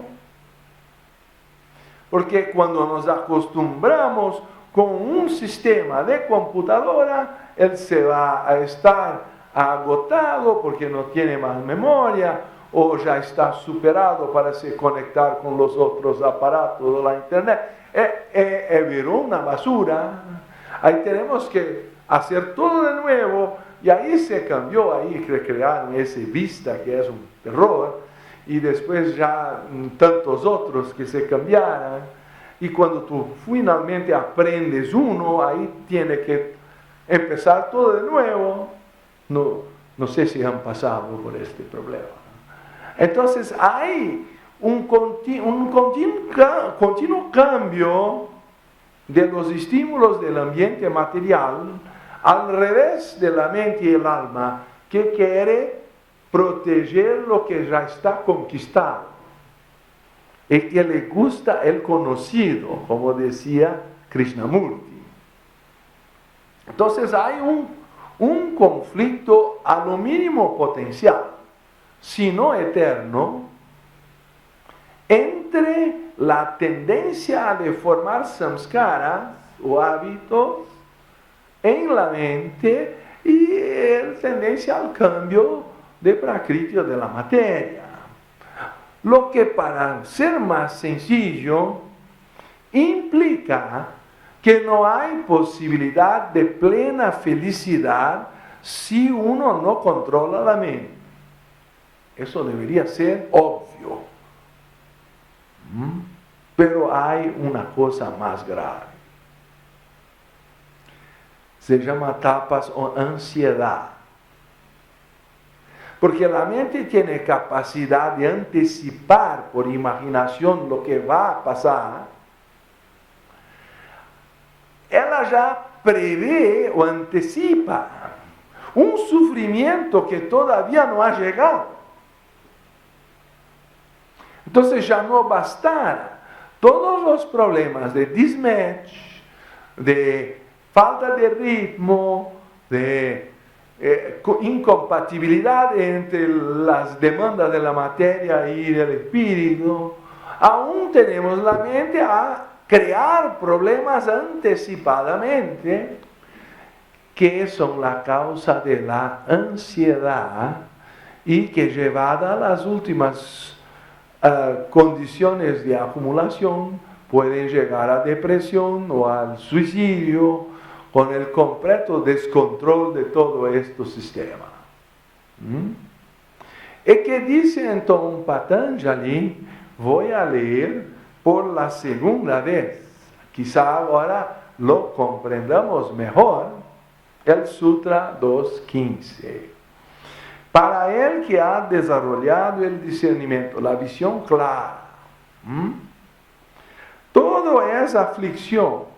Porque cuando nos acostumbramos con un sistema de computadora, él se va a estar agotado porque no tiene más memoria o ya está superado para se conectar con los otros aparatos de la internet. Es una basura. Ahí tenemos que hacer todo de nuevo y ahí se cambió, ahí crearon ese Vista que es un terror y después ya tantos otros que se cambiaron. Y cuando tú finalmente aprendes uno, ahí tiene que empezar todo de nuevo. No sé si han pasado por este problema. Entonces hay un continuo cambio de los estímulos del ambiente material al revés de la mente y el alma que quiere proteger lo que ya está conquistado. Y que le gusta el conocido, como decía Krishnamurti. Entonces hay un conflicto a lo mínimo potencial, si no eterno, entre la tendencia de formar samskaras o hábitos en la mente y la tendencia al cambio de prakriti de la materia. Lo que, para ser más sencillo, implica que no hay posibilidad de plena felicidad si uno no controla la mente. Eso debería ser obvio. Pero hay una cosa más grave. Se llama tapas o ansiedad. Porque la mente tiene capacidad de anticipar por imaginación lo que va a pasar. Ela ya prevé o anticipa un sufrimiento que todavía no ha llegado. Entonces ya no bastará todos los problemas de mismatch, de falta de ritmo, de incompatibilidad entre las demandas de la materia y del espíritu. Aún tenemos la mente a crear problemas anticipadamente, que son la causa de la ansiedad y que llevada a las últimas condiciones de acumulación pueden llegar a depresión o al suicidio con el completo descontrol de todo este sistema. ¿Y qué dice entonces Patanjali? Voy a leer por la segunda vez, quizá ahora lo comprendamos mejor, el Sutra 2.15. Para el que ha desarrollado el discernimiento, la visión clara, todo es aflicción,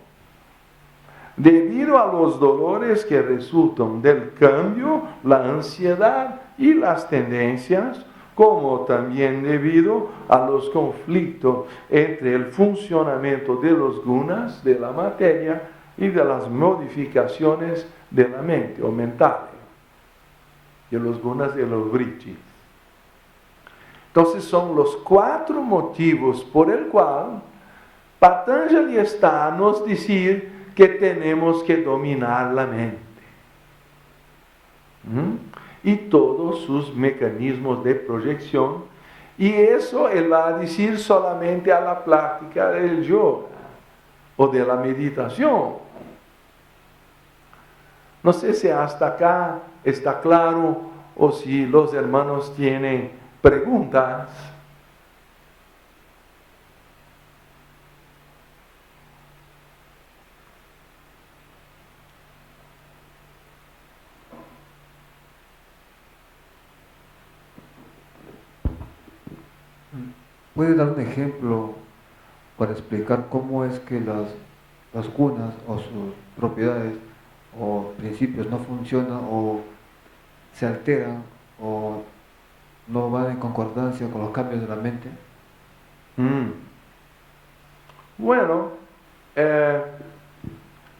debido a los dolores que resultan del cambio, la ansiedad y las tendencias, como también debido a los conflictos entre el funcionamiento de los gunas de la materia y de las modificaciones de la mente o mentales, de los gunas de los vritis. Entonces son los 4 motivos por el cual Patanjali está a nos decir que tenemos que dominar la mente. Y todos sus mecanismos de proyección. Y eso él va a decir solamente a la práctica del yoga o de la meditación. No sé si hasta acá está claro o si los hermanos tienen preguntas. ¿Puede dar un ejemplo para explicar cómo es que las gunas o sus propiedades o principios no funcionan o se alteran o no van en concordancia con los cambios de la mente? Bueno,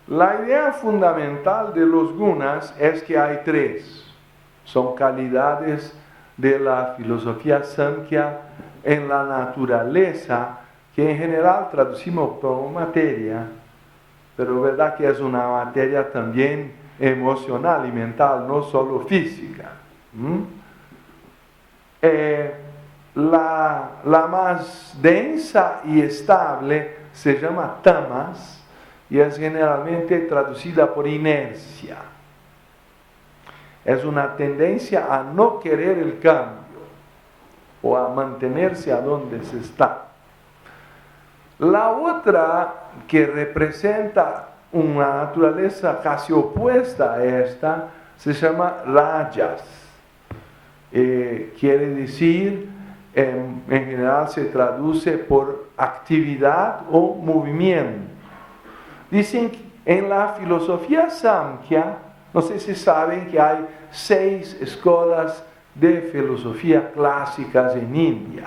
la idea fundamental de los gunas es que hay 3. Son calidades de la filosofía Samkhya en la naturaleza, que en general traducimos como materia, pero verdad que es una materia también emocional y mental, no solo física. La más densa y estable se llama tamas y es generalmente traducida por inercia. Es una tendencia a no querer el cambio o a mantenerse a donde se está. La otra, que representa una naturaleza casi opuesta a esta, se llama rajas. Quiere decir, en general se traduce por actividad o movimiento. Dicen que en la filosofía Samkhya, no sé si saben que hay 6 escuelas de filosofía clásicas en India: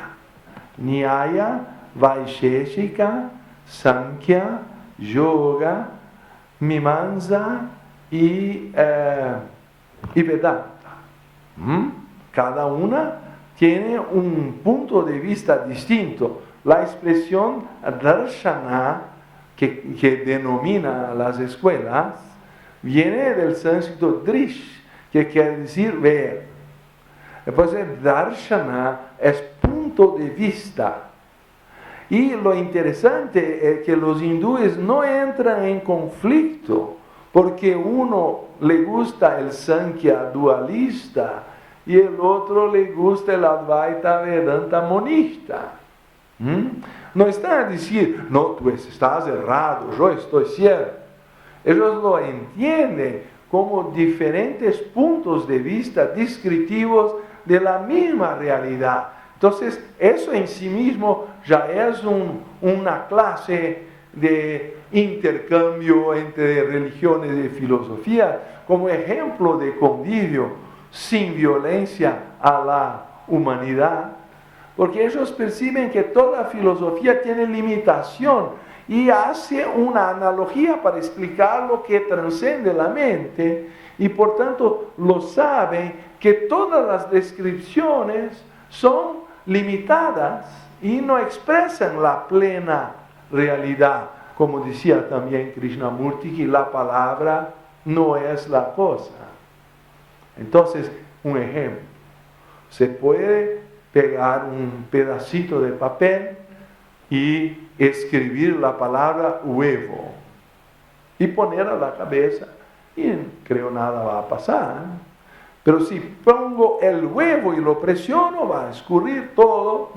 Nyaya, Vaisheshika, Samkhya, Yoga, Mimamsa y Vedanta. Cada una tiene un punto de vista distinto. La expresión darshana, que denomina las escuelas, viene del sánscrito drish, que quiere decir ver. Entonces, darshana es punto de vista. Y lo interesante es que los hindúes no entran en conflicto porque uno le gusta el Sankhya dualista y el otro le gusta el Advaita Vedanta monista. No están a decir, no, tú estás errado, yo estoy cierto. Ellos lo entienden como diferentes puntos de vista descriptivos de la misma realidad. Entonces, eso en sí mismo ya es una clase de intercambio entre religiones y filosofía, como ejemplo de convivio sin violencia a la humanidad, porque ellos perciben que toda filosofía tiene limitación y hace una analogía para explicar lo que trasciende la mente, y por tanto lo saben que todas las descripciones son limitadas y no expresan la plena realidad. Como decía también Krishnamurti, que la palabra no es la cosa. Entonces, un ejemplo, se puede pegar un pedacito de papel y escribir la palabra huevo y poner a la cabeza y creo nada va a pasar. Pero si pongo el huevo y lo presiono, va a escurrir todo,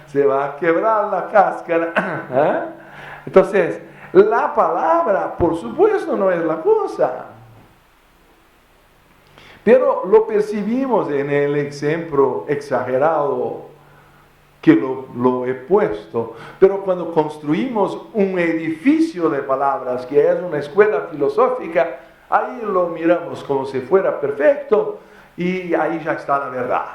se va a quebrar la cáscara. Entonces, la palabra, por supuesto, no es la cosa. Pero lo percibimos en el ejemplo exagerado que lo he puesto. Pero cuando construimos un edificio de palabras, que es una escuela filosófica, ahí lo miramos como si fuera perfecto y ahí ya está la verdad.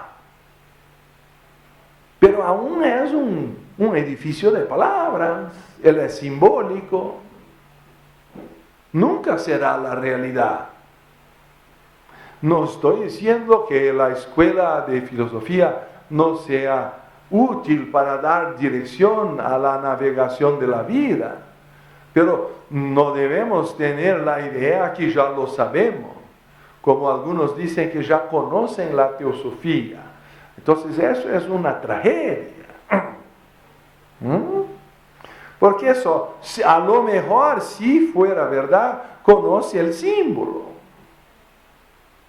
Pero aún es un edificio de palabras, él es simbólico, nunca será la realidad. No estoy diciendo que la escuela de filosofía no sea útil para dar dirección a la navegación de la vida, pero no debemos tener la idea que ya lo sabemos, como algunos dicen que ya conocen la teosofía. Entonces eso es una tragedia. Porque eso, a lo mejor si fuera verdad, conoce el símbolo.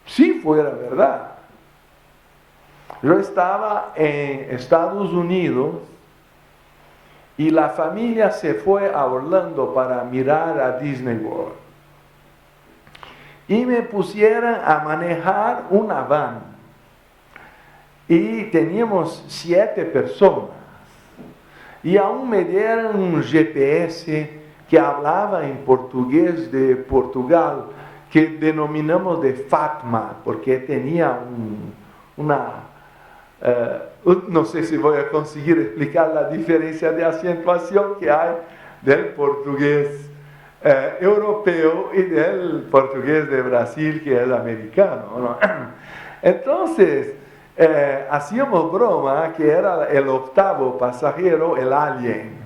Si fuera verdad. Yo estaba en Estados Unidos y la familia se fue a Orlando para mirar a Disney World. Y me pusieron a manejar una van. Y teníamos 7 personas. Y aún me dieron un GPS que hablaba en portugués de Portugal, que denominamos de Fátima, porque tenía no sé si voy a conseguir explicar la diferencia de acentuación que hay del portugués europeo y del portugués de Brasil, que es americano, ¿no? Entonces, hacíamos broma que era el 8º pasajero, el alien.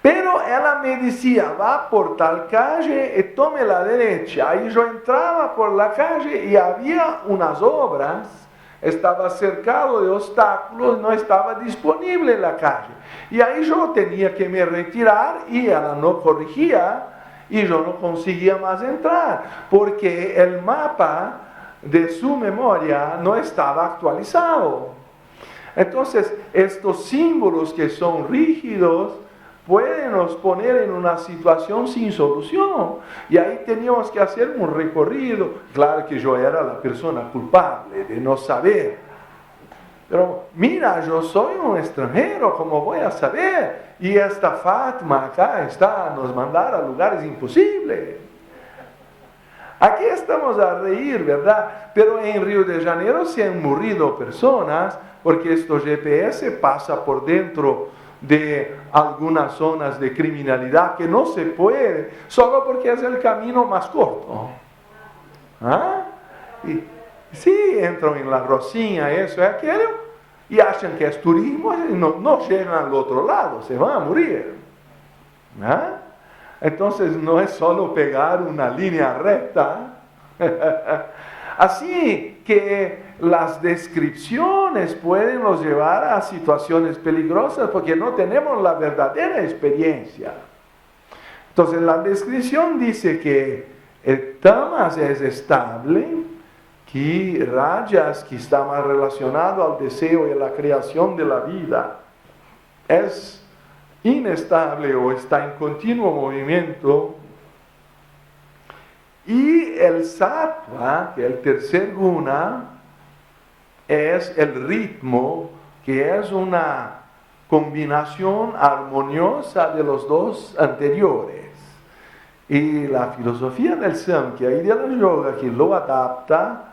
Pero ella me decía, va por tal calle y tome la derecha. Ahí yo entraba por la calle y había unas obras, estaba cercado de obstáculos, no estaba disponible la calle. Y ahí yo tenía que me retirar y ella no corrigía y yo no conseguía más entrar, porque el mapa de su memoria no estaba actualizado. Entonces, estos símbolos que son rígidos pueden nos poner en una situación sin solución. Y ahí teníamos que hacer un recorrido. Claro que yo era la persona culpable de no saber. Pero mira, yo soy un extranjero, ¿cómo voy a saber? Y esta Fátima acá nos mandar a lugares imposibles. Aquí estamos a reír, ¿verdad? Pero en Río de Janeiro se han morido personas porque estos GPS pasa por dentro de algunas zonas de criminalidad que no se puede, solo porque es el camino más corto. ¿Ah? Y sí, entran en la Rocinha, eso y aquello, y hacen que es turismo y no llegan al otro lado, se van a morir. ¿Ah? Entonces no es solo pegar una línea recta. Así que las descripciones pueden nos llevar a situaciones peligrosas porque no tenemos la verdadera experiencia. Entonces la descripción dice que el tamas es estable, que rajas, que está más relacionado al deseo y a la creación de la vida, es inestable o está en continuo movimiento. Y el sattva, que es el tercer guna, es el ritmo, que es una combinación armoniosa de los dos anteriores. Y la filosofía del Samkhya y de la yoga que lo adapta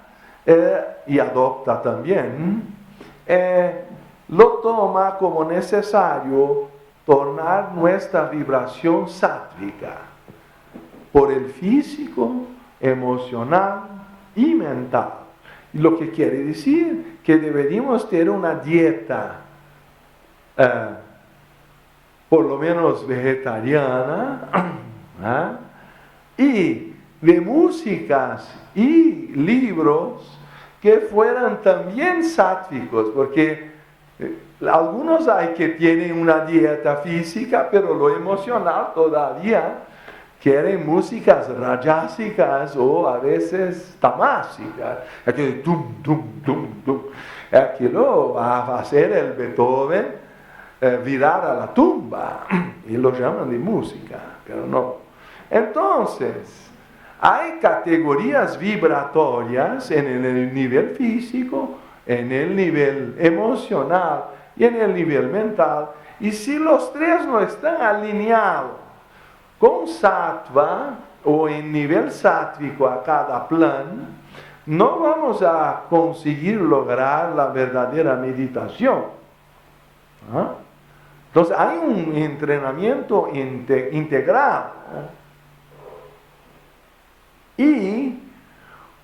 y adopta también, lo toma como necesario tornar nuestra vibración sátvica por el físico, emocional y mental. Lo que quiere decir que deberíamos tener una dieta por lo menos vegetariana, y de músicas y libros que fueran también sáttvicos, porque algunos hay que tienen una dieta física, pero lo emocional todavía quieren músicas rajásicas o a veces tamásicas. Aquello tum, tum, tum, tum. Aquello va a hacer el Beethoven virar a la tumba y lo llaman de música, pero no. Entonces, hay categorías vibratorias en el nivel físico, en el nivel emocional y en el nivel mental, y si los tres no están alineados con sattva o en nivel sáttvico a cada plan, no vamos a conseguir lograr la verdadera meditación. Entonces hay un entrenamiento integrado. Y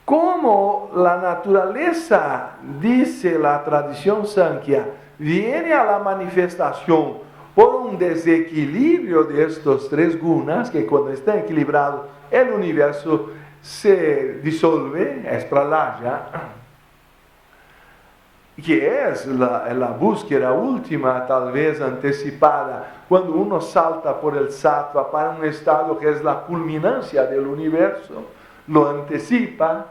como la naturaleza, dice la tradición Samkhya, viene a la manifestación por un desequilibrio de estos tres gunas, que cuando están equilibrados el universo se disuelve, es pralaya, que es la búsqueda última, tal vez anticipada, cuando uno salta por el sattva para un estado que es la culminancia del universo, lo anticipa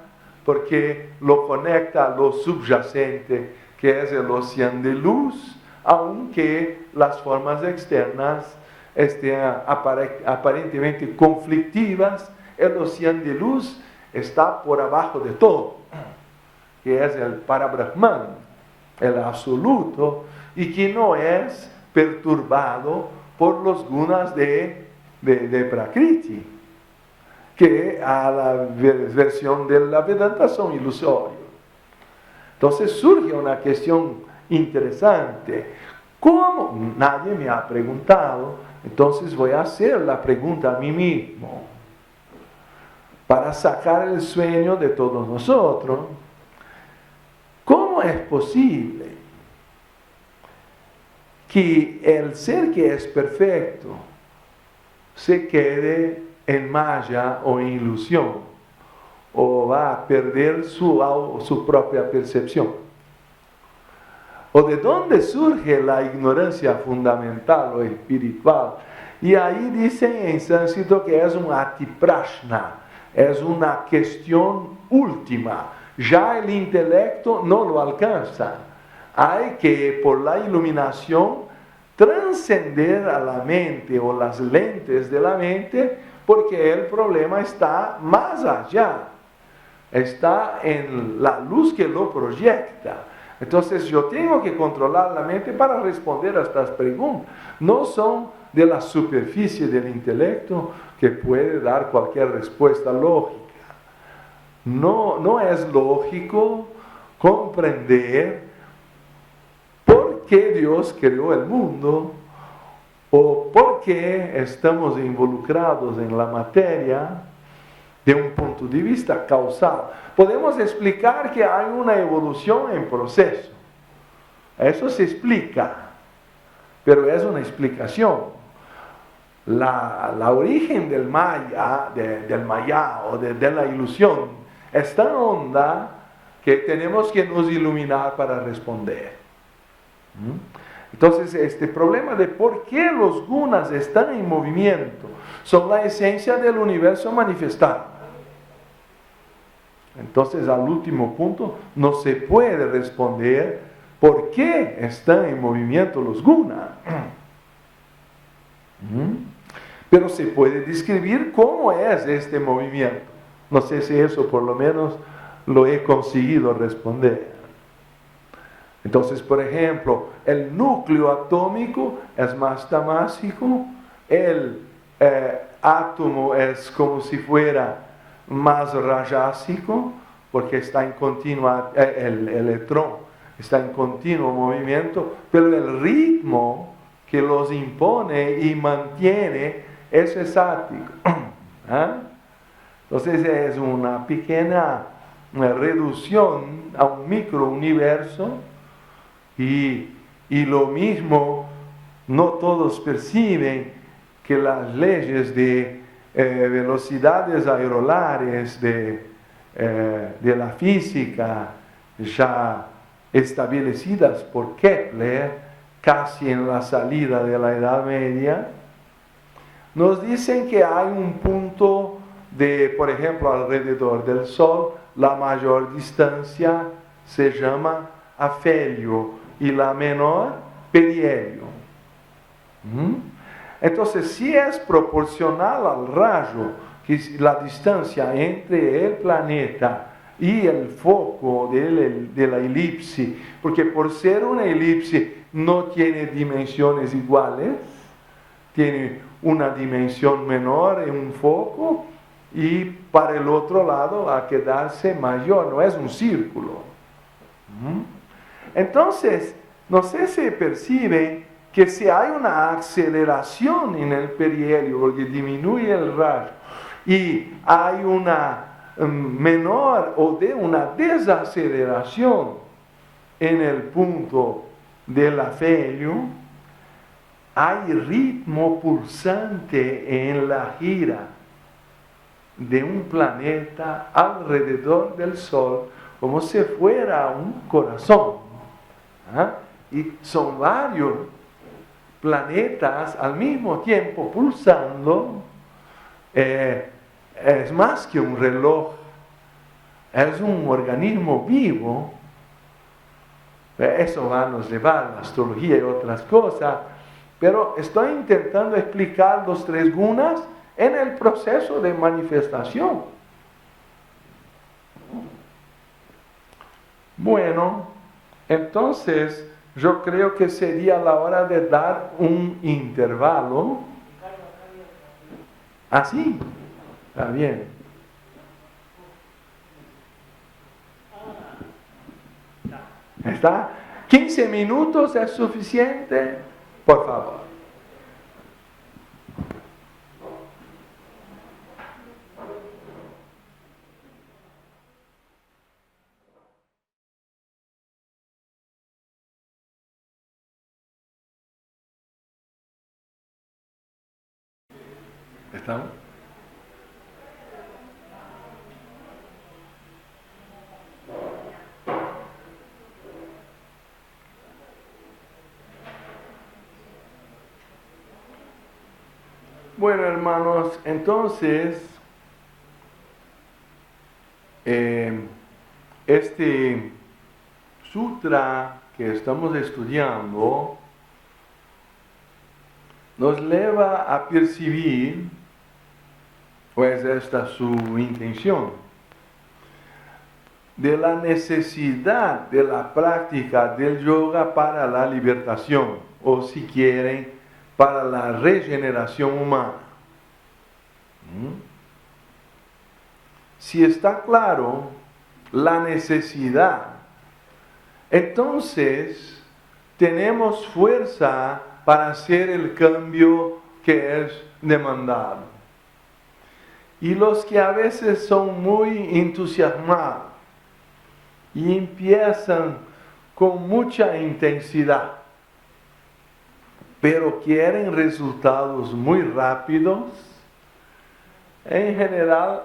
porque lo conecta a lo subyacente, que es el océano de luz, aunque las formas externas estén aparentemente conflictivas, el océano de luz está por abajo de todo, que es el Parabrahman, el absoluto, y que no es perturbado por los gunas de Prakriti, que a la versión de la Vedanta son ilusorios. Entonces surge una cuestión interesante. ¿Cómo? Nadie me ha preguntado, entonces voy a hacer la pregunta a mí mismo, para sacar el sueño de todos nosotros. ¿Cómo es posible que el ser que es perfecto se quede en maya o en ilusión, o va a perder su propia percepción? ¿O de dónde surge la ignorancia fundamental o espiritual? Y ahí dicen en sánscrito que es un atiprashna, es una cuestión última. Ya el intelecto no lo alcanza. Hay que, por la iluminación, trascender a la mente o las lentes de la mente, porque el problema está más allá. Está en la luz que lo proyecta. Entonces yo tengo que controlar la mente para responder a estas preguntas. No son de la superficie del intelecto que puede dar cualquier respuesta lógica. No es lógico comprender por qué Dios creó el mundo o por qué estamos involucrados en la materia de un punto de vista causal. Podemos explicar que hay una evolución en proceso. Eso se explica, pero es una explicación. La origen del maya, del maya o de la ilusión es tan honda que tenemos que nos iluminar para responder. Entonces, este problema de por qué los gunas están en movimiento son la esencia del universo manifestado. Entonces, al último punto, no se puede responder por qué están en movimiento los gunas. Pero se puede describir cómo es este movimiento. No sé si eso por lo menos lo he conseguido responder. Entonces, por ejemplo, el núcleo atómico es más damásico, el átomo es como si fuera más rajásico, porque está en continua, el electrón está en continuo movimiento, pero el ritmo que los impone y mantiene es estático. ¿Ah? Entonces es una pequeña reducción a un microuniverso y lo mismo, no todos perciben que las leyes de velocidades aerolares de la física ya establecidas por Kepler casi en la salida de la Edad Media, nos dicen que hay un punto de, por ejemplo, alrededor del Sol, la mayor distancia se llama afelio y la menor perihelio. Entonces, si es proporcional al rayo, que es la distancia entre el planeta y el foco de la elipse, porque por ser una elipse no tiene dimensiones iguales, tiene una dimensión menor en un foco y para el otro lado a quedarse mayor, no es un círculo. Entonces, no sé si perciben que si hay una aceleración en el perihelio, porque disminuye el rayo, y hay una menor o de una desaceleración en el punto del afelio, hay ritmo pulsante en la gira de un planeta alrededor del Sol, como si fuera un corazón. ¿Ah? Y son varios planetas al mismo tiempo pulsando. Es más que un reloj, es un organismo vivo. Eso va a nos llevar a la astrología y otras cosas, pero estoy intentando explicar los tres gunas en el proceso de manifestación. Bueno, entonces yo creo que sería la hora de dar un intervalo. ¿Así? Está bien. ¿Está? 15 minutos es suficiente, por favor. ¿Estamos? Bueno, hermanos, entonces, este sutra que estamos estudiando nos lleva a percibir, pues esta es su intención, de la necesidad de la práctica del yoga para la liberación, o si quieren, para la regeneración humana. Si está claro la necesidad, entonces tenemos fuerza para hacer el cambio que es demandado. Y los que a veces son muy entusiasmados y empiezan con mucha intensidad, pero quieren resultados muy rápidos, en general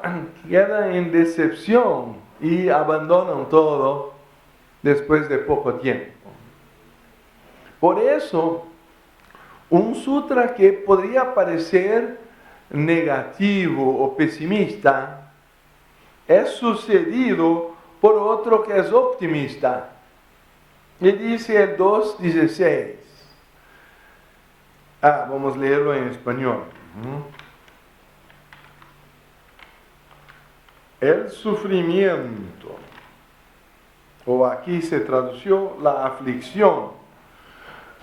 quedan en decepción y abandonan todo después de poco tiempo. Por eso, un sutra que podría parecer negativo o pesimista es sucedido por otro que es optimista. Y dice el 2.16. Vamos a leerlo en español. el sufrimiento, o aquí se tradució la aflicción.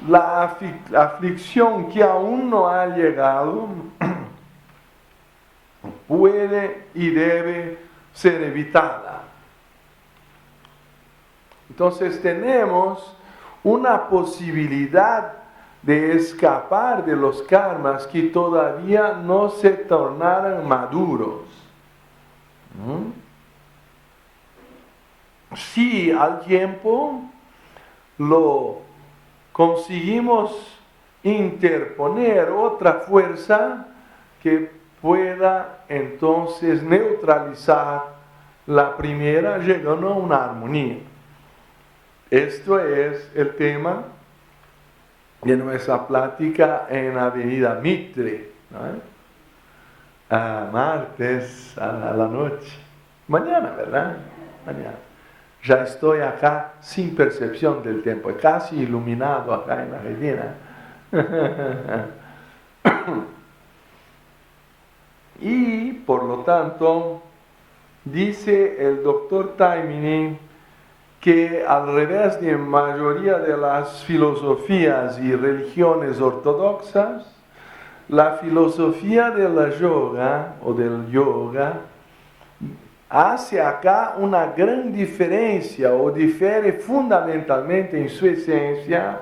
La aflicción que aún no ha llegado puede y debe ser evitada. Entonces tenemos una posibilidad de escapar de los karmas que todavía no se tornaron maduros. Si al tiempo lo conseguimos interponer otra fuerza que pueda entonces neutralizar la primera, llegando a una armonía. Esto es el tema de nuestra plática en Avenida Mitre, ¿no? A martes a la noche. Mañana, ¿verdad? Mañana. Ya estoy acá sin percepción del tiempo, casi iluminado acá en Argentina. Y por lo tanto, dice el doctor Taimini que al revés de la mayoría de las filosofías y religiones ortodoxas, la filosofía de la yoga o del yoga hace acá una gran diferencia o difiere fundamentalmente en su esencia,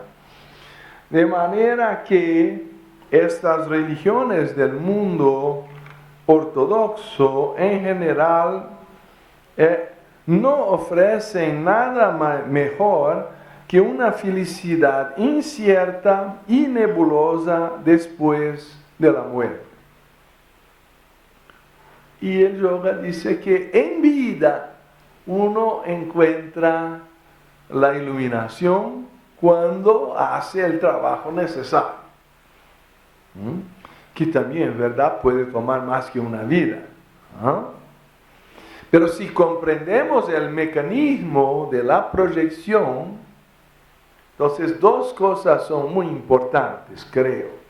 de manera que estas religiones del mundo ortodoxo en general no ofrecen nada mejor que una felicidad incierta y nebulosa después de la muerte. Y el yoga dice que en vida uno encuentra la iluminación cuando hace el trabajo necesario. Que también, ¿verdad?, puede tomar más que una vida. Pero si comprendemos el mecanismo de la proyección, entonces dos cosas son muy importantes, creo.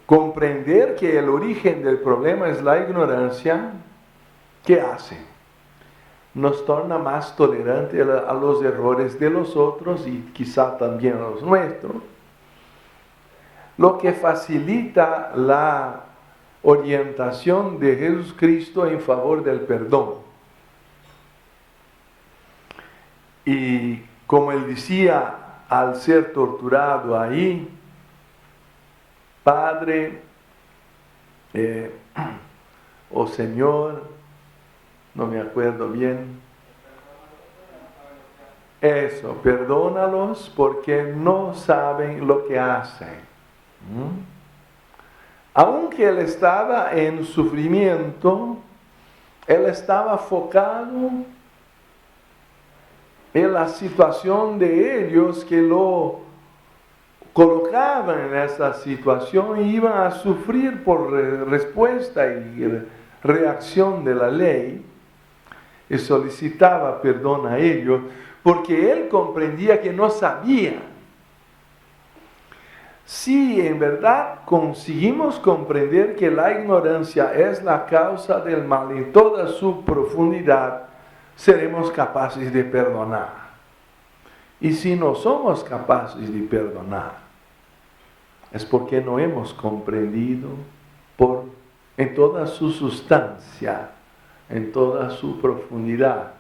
Comprender que el origen del problema es la ignorancia. ¿Qué hace? Nos torna más tolerantes a los errores de los otros y quizá también a los nuestros, lo que facilita la orientación de Jesucristo en favor del perdón. Y como él decía al ser torturado ahí, Padre, o Señor, no me acuerdo bien. Eso, perdónalos porque no saben lo que hacen. Aunque él estaba en sufrimiento, él estaba enfocado en la situación de ellos que lo colocaban en esa situación y iban a sufrir por respuesta y reacción de la ley, y solicitaba perdón a ellos porque él comprendía que no sabían. Si en verdad conseguimos comprender que la ignorancia es la causa del mal en toda su profundidad, seremos capaces de perdonar. Y si no somos capaces de perdonar, es porque no hemos comprendido en toda su sustancia, en toda su profundidad,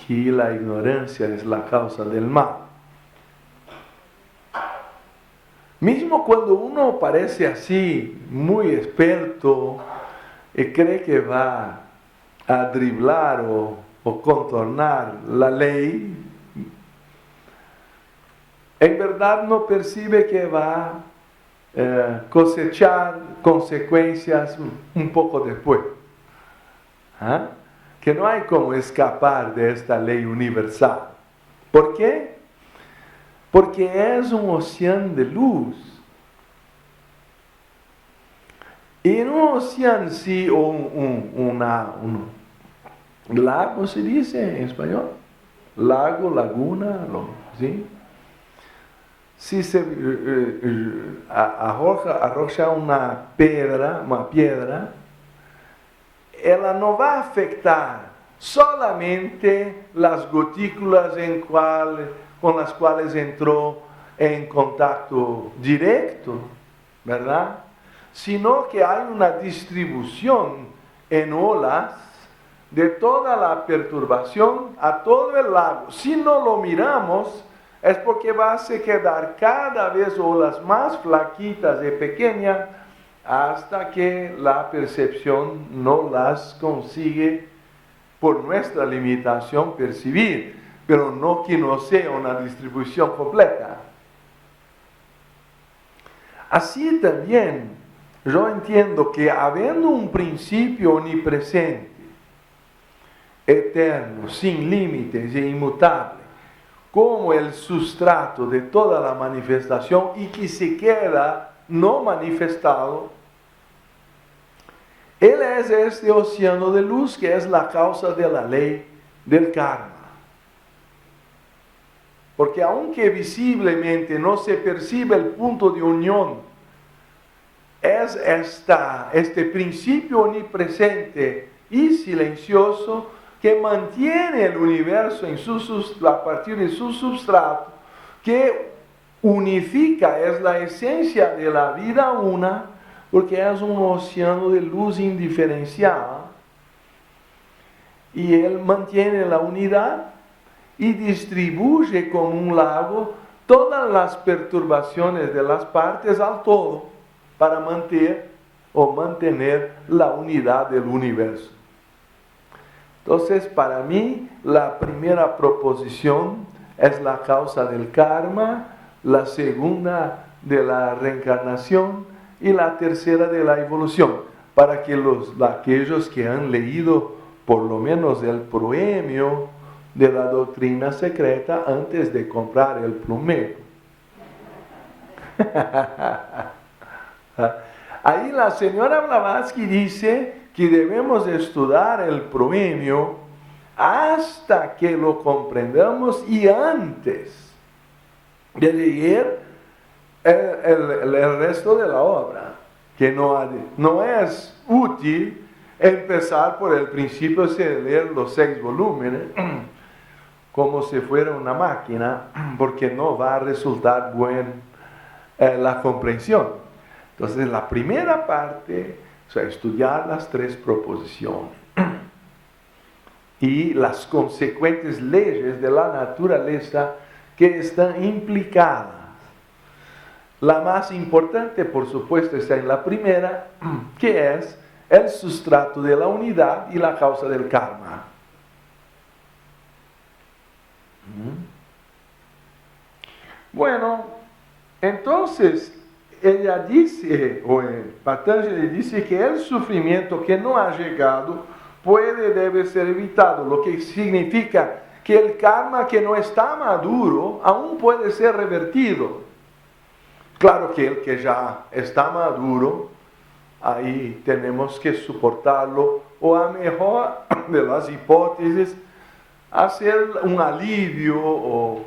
que la ignorancia es la causa del mal. Mismo cuando uno parece así, muy experto, y cree que va a driblar o contornar la ley, en verdad no percibe que va a cosechar consecuencias un poco después. Que no hay como escapar de esta ley universal. ¿Por qué? Porque es un océano de luz. Y en un océano, sí, o un lago, se dice en español, lago, laguna, ¿sí? Si se arroja una piedra, ela no va a afectar solamente las gotículas con las cuales entró en contacto directo, ¿verdad? Sino que hay una distribución en olas de toda la perturbación a todo el lago. Si no lo miramos, es porque va a se quedar cada vez olas más flaquitas y pequeñas hasta que la percepción no las consigue por nuestra limitación percibir, pero no que no sea una distribución completa. Así también yo entiendo que habiendo un principio omnipresente, eterno, sin límites e inmutable, como el sustrato de toda la manifestación y que se queda no manifestado, Él es este océano de luz que es la causa de la ley del karma. Porque aunque visiblemente no se percibe el punto de unión, es este principio omnipresente y silencioso que mantiene el universo a partir de su sustrato, que unifica, es la esencia de la vida una, porque es un océano de luz indiferenciada, y Él mantiene la unidad y distribuye como un lago todas las perturbaciones de las partes al todo, para mantener la unidad del universo. Entonces, para mí, la primera proposición es la causa del karma, la segunda de la reencarnación y la tercera de la evolución, para que aquellos que han leído por lo menos el proemio de la doctrina secreta antes de comprar el plumero. Ahí la señora Blavatsky dice que debemos estudiar el proemio hasta que lo comprendamos y antes de leer el resto de la obra, que no es útil empezar por el principio de leer los 6 volúmenes como si fuera una máquina, porque no va a resultar buena la comprensión. Entonces, la primera parte, o sea, estudiar las 3 proposiciones y las consecuentes leyes de la naturaleza que están implicadas. La más importante, por supuesto, está en la primera, que es el sustrato de la unidad y la causa del karma. Bueno, entonces, ella dice, o Patanjali dice que el sufrimiento que no ha llegado debe ser evitado, lo que significa que el karma que no está maduro aún puede ser revertido. Claro que el que ya está maduro, ahí tenemos que soportarlo, o a mejor de las hipótesis, hacer un alivio o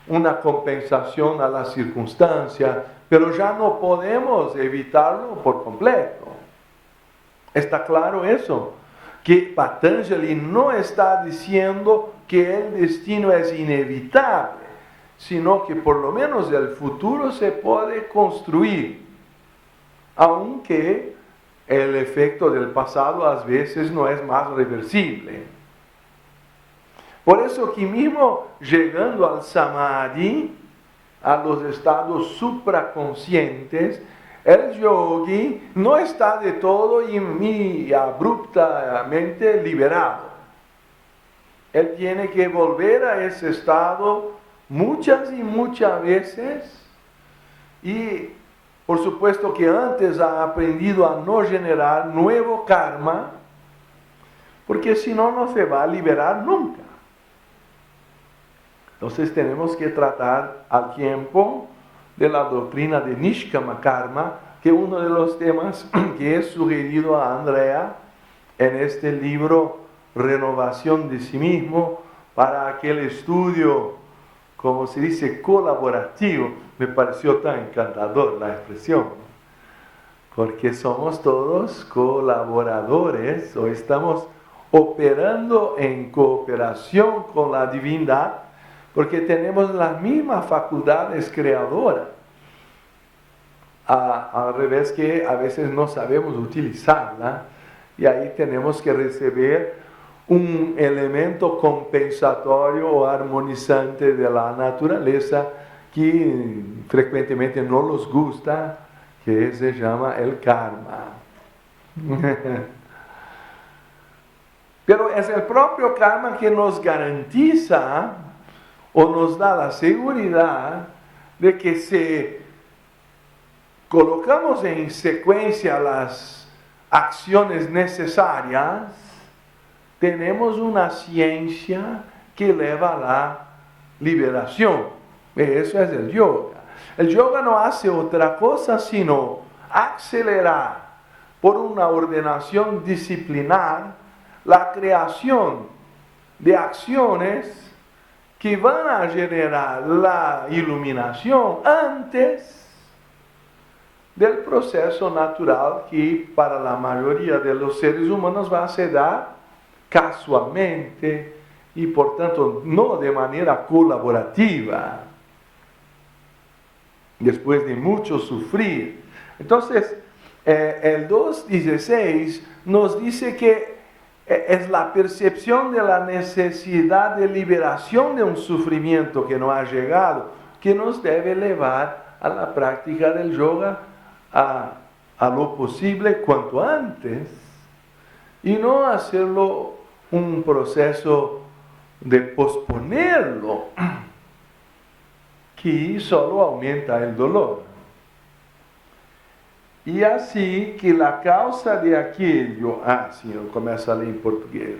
una compensación a la circunstancia, pero ya no podemos evitarlo por completo. ¿Está claro eso? Que Patanjali no está diciendo que el destino es inevitable, sino que por lo menos el futuro se puede construir, aunque el efecto del pasado a veces no es más reversible. Por eso que mismo llegando al Samadhi, a los estados supraconscientes, el yogi no está de todo y abruptamente liberado. Él tiene que volver a ese estado muchas y muchas veces, y por supuesto que antes ha aprendido a no generar nuevo karma, porque si no, no se va a liberar nunca. Entonces tenemos que tratar al tiempo de la doctrina de Nishkama Karma, que es uno de los temas que he sugerido a Andrea en este libro Renovación de sí mismo, para aquel estudio, como se dice, colaborativo. Me pareció tan encantador la expresión. porque somos todos colaboradores o estamos operando en cooperación con la divinidad, porque tenemos las mismas facultades creadoras. Al revés que a veces no sabemos utilizarla, y ahí tenemos que recibir un elemento compensatorio o armonizante de la naturaleza que frecuentemente no nos gusta, que se llama el karma. Pero es el propio karma que nos garantiza o nos da la seguridad de que si colocamos en secuencia las acciones necesarias, tenemos una ciencia que lleva a la liberación. Eso es el yoga. El yoga no hace otra cosa sino acelerar por una ordenación disciplinar la creación de acciones que van a generar la iluminación antes del proceso natural que para la mayoría de los seres humanos va a se dar casualmente y por tanto no de manera colaborativa, después de mucho sufrir. Entonces, el 2.16 nos dice que es la percepción de la necesidad de liberación de un sufrimiento que no ha llegado, que nos debe llevar a la práctica del yoga a lo posible cuanto antes, y no hacerlo un proceso de posponerlo, que solo aumenta el dolor. Y así que la causa de aquello, eu começo a ler em português.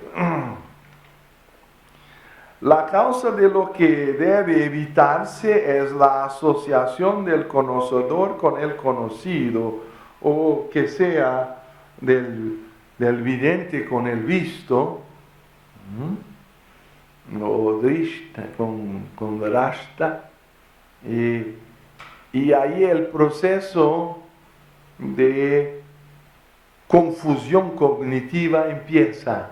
La causa de lo que debe evitarse es la asociación del conocedor con el conocido, o que sea del vidente con el visto, o drishta con drashta, y ahí el proceso de confusión cognitiva empieza,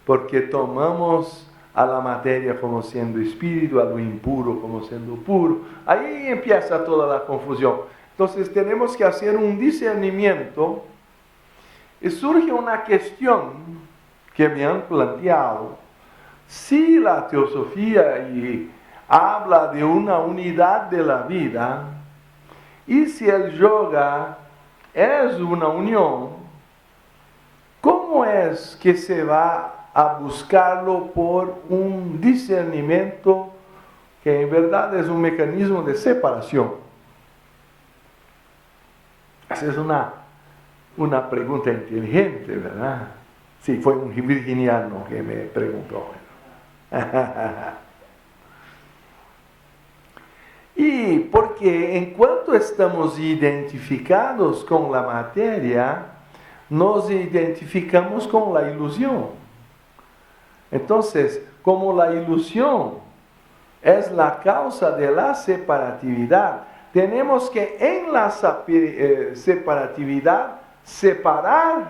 porque tomamos a la materia como siendo espíritu, a lo impuro como siendo puro. Ahí empieza toda la confusión. Entonces tenemos que hacer un discernimiento, y surge una cuestión que me han planteado: si la teosofía habla de una unidad de la vida, y si el yoga es una unión, ¿cómo es que se va a buscarlo por un discernimiento que en verdad es un mecanismo de separación? Esa es una pregunta inteligente, ¿verdad? Sí, fue un virginiano que me preguntó. Y porque en cuanto estamos identificados con la materia, nos identificamos con la ilusión. Entonces, como la ilusión es la causa de la separatividad, tenemos que en la separatividad separar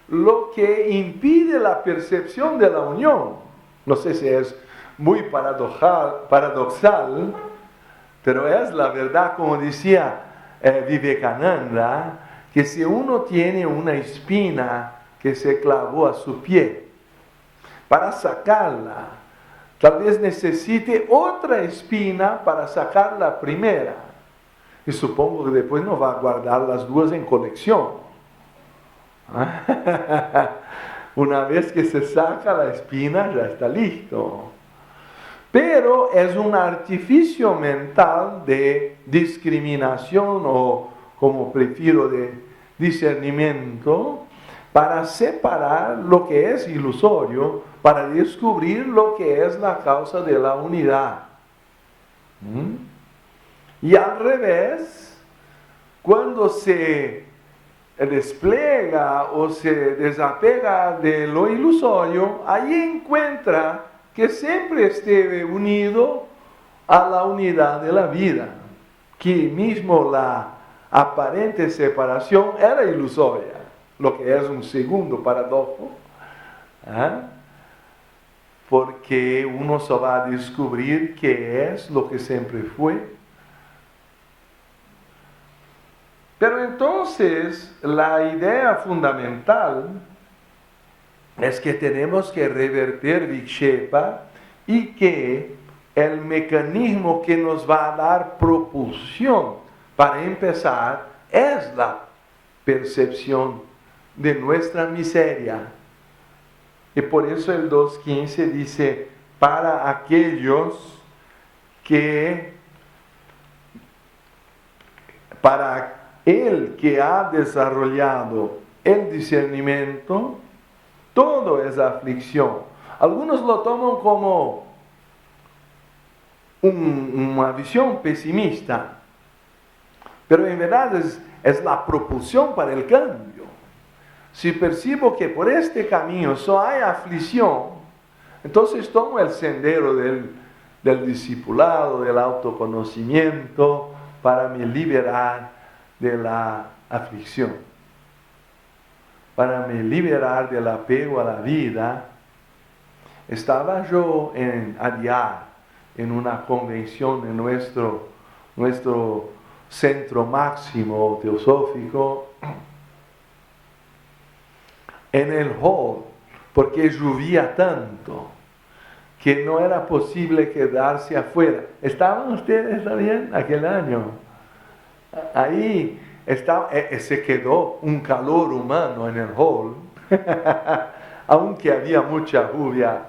lo que impide la percepción de la unión. No sé si es muy paradoxal, pero es la verdad, como decía Vivekananda, que si uno tiene una espina que se clavó a su pie, para sacarla, tal vez necesite otra espina para sacar la primera. Y supongo que después no va a guardar las dos en colección. Una vez que se saca la espina, ya está listo. Pero es un artificio mental de discriminación, o como prefiero de discernimiento, para separar lo que es ilusorio, para descubrir lo que es la causa de la unidad. Y al revés, cuando se despliega o se desapega de lo ilusorio, ahí encuentra que siempre esté unido a la unidad de la vida, que mismo la aparente separación era ilusoria, lo que es un segundo paradojo, porque uno se va a descubrir que es lo que siempre fue. Pero entonces la idea fundamental es que tenemos que revertir Vikshepa y que el mecanismo que nos va a dar propulsión para empezar es la percepción de nuestra miseria. Y por eso el 2.15 dice, para aquellos que, para el que ha desarrollado el discernimiento, todo es aflicción. Algunos lo toman como una visión pesimista, pero en verdad es la propulsión para el cambio. Si percibo que por este camino solo hay aflicción, entonces tomo el sendero del discipulado, del autoconocimiento, para me liberar de la aflicción, para me liberar del apego a la vida. Estaba yo en Adyar, en una convención en nuestro centro máximo teosófico, en el hall, porque llovía tanto que no era posible quedarse afuera. ¿Estaban ustedes también aquel año? Ahí se quedó un calor humano en el hall, aunque había mucha lluvia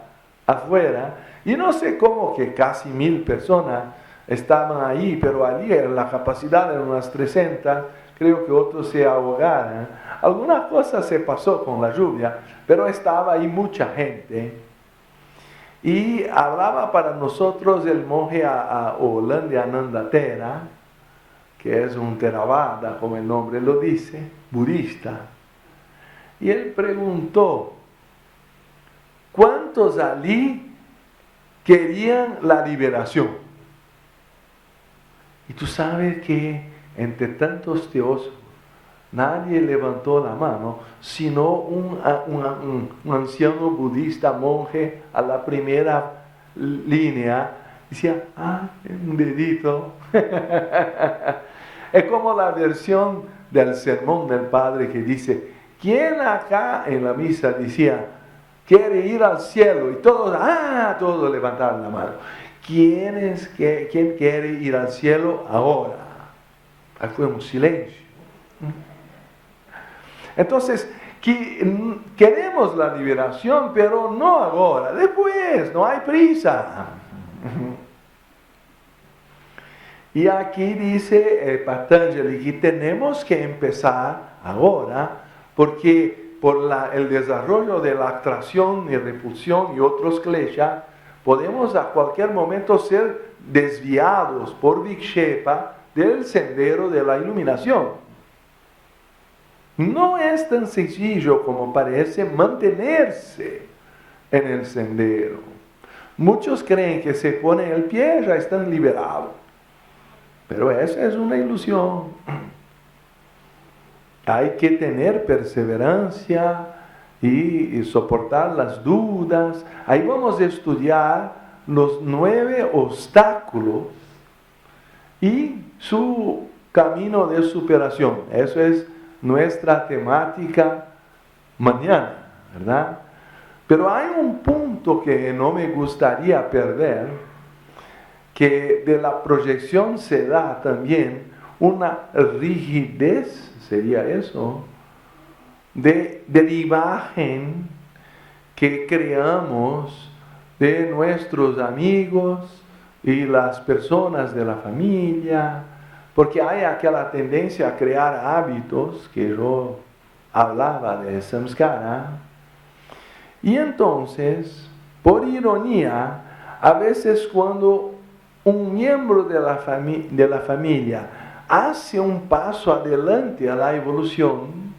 afuera, y no sé cómo que casi 1000 personas estaban ahí, pero allí la capacidad era unas 300, creo que otros se ahogaron. Alguna cosa se pasó con la lluvia, pero estaba ahí mucha gente. Y hablaba para nosotros el monje a Holandia Anandatera, que es un Theravada, como el nombre lo dice, budista. Y él preguntó, ¿cuántos allí querían la liberación? Y tú sabes que entre tantos teólogos, nadie levantó la mano, sino un anciano budista, monje, a la primera línea, decía, un dedito. Es como la versión del sermón del Padre que dice, ¿quién acá en la misa decía, quiere ir al cielo? Y todos, todos levantaron la mano. ¿Quién quiere ir al cielo ahora? Ahí fue un silencio. Entonces, queremos la liberación, pero no ahora, después, no hay prisa. Y aquí dice Patanjali que tenemos que empezar ahora, porque por el desarrollo de la atracción y repulsión y otros kleshas, podemos a cualquier momento ser desviados por Vikshepa del sendero de la iluminación. No es tan sencillo como parece mantenerse en el sendero. Muchos creen que se ponen el pie y ya están liberados. Pero esa es una ilusión. Hay que tener perseverancia y soportar las dudas. Ahí vamos a estudiar los 9 obstáculos y su camino de superación. Eso es nuestra temática mañana, ¿verdad? Pero hay un punto que no me gustaría perder, que de la proyección se da también una rigidez, sería eso, de imagen que creamos de nuestros amigos y las personas de la familia, porque hay aquella tendencia a crear hábitos que yo hablaba de samskara. Y entonces, por ironía, a veces cuando un miembro de la familia hace un paso adelante a la evolución,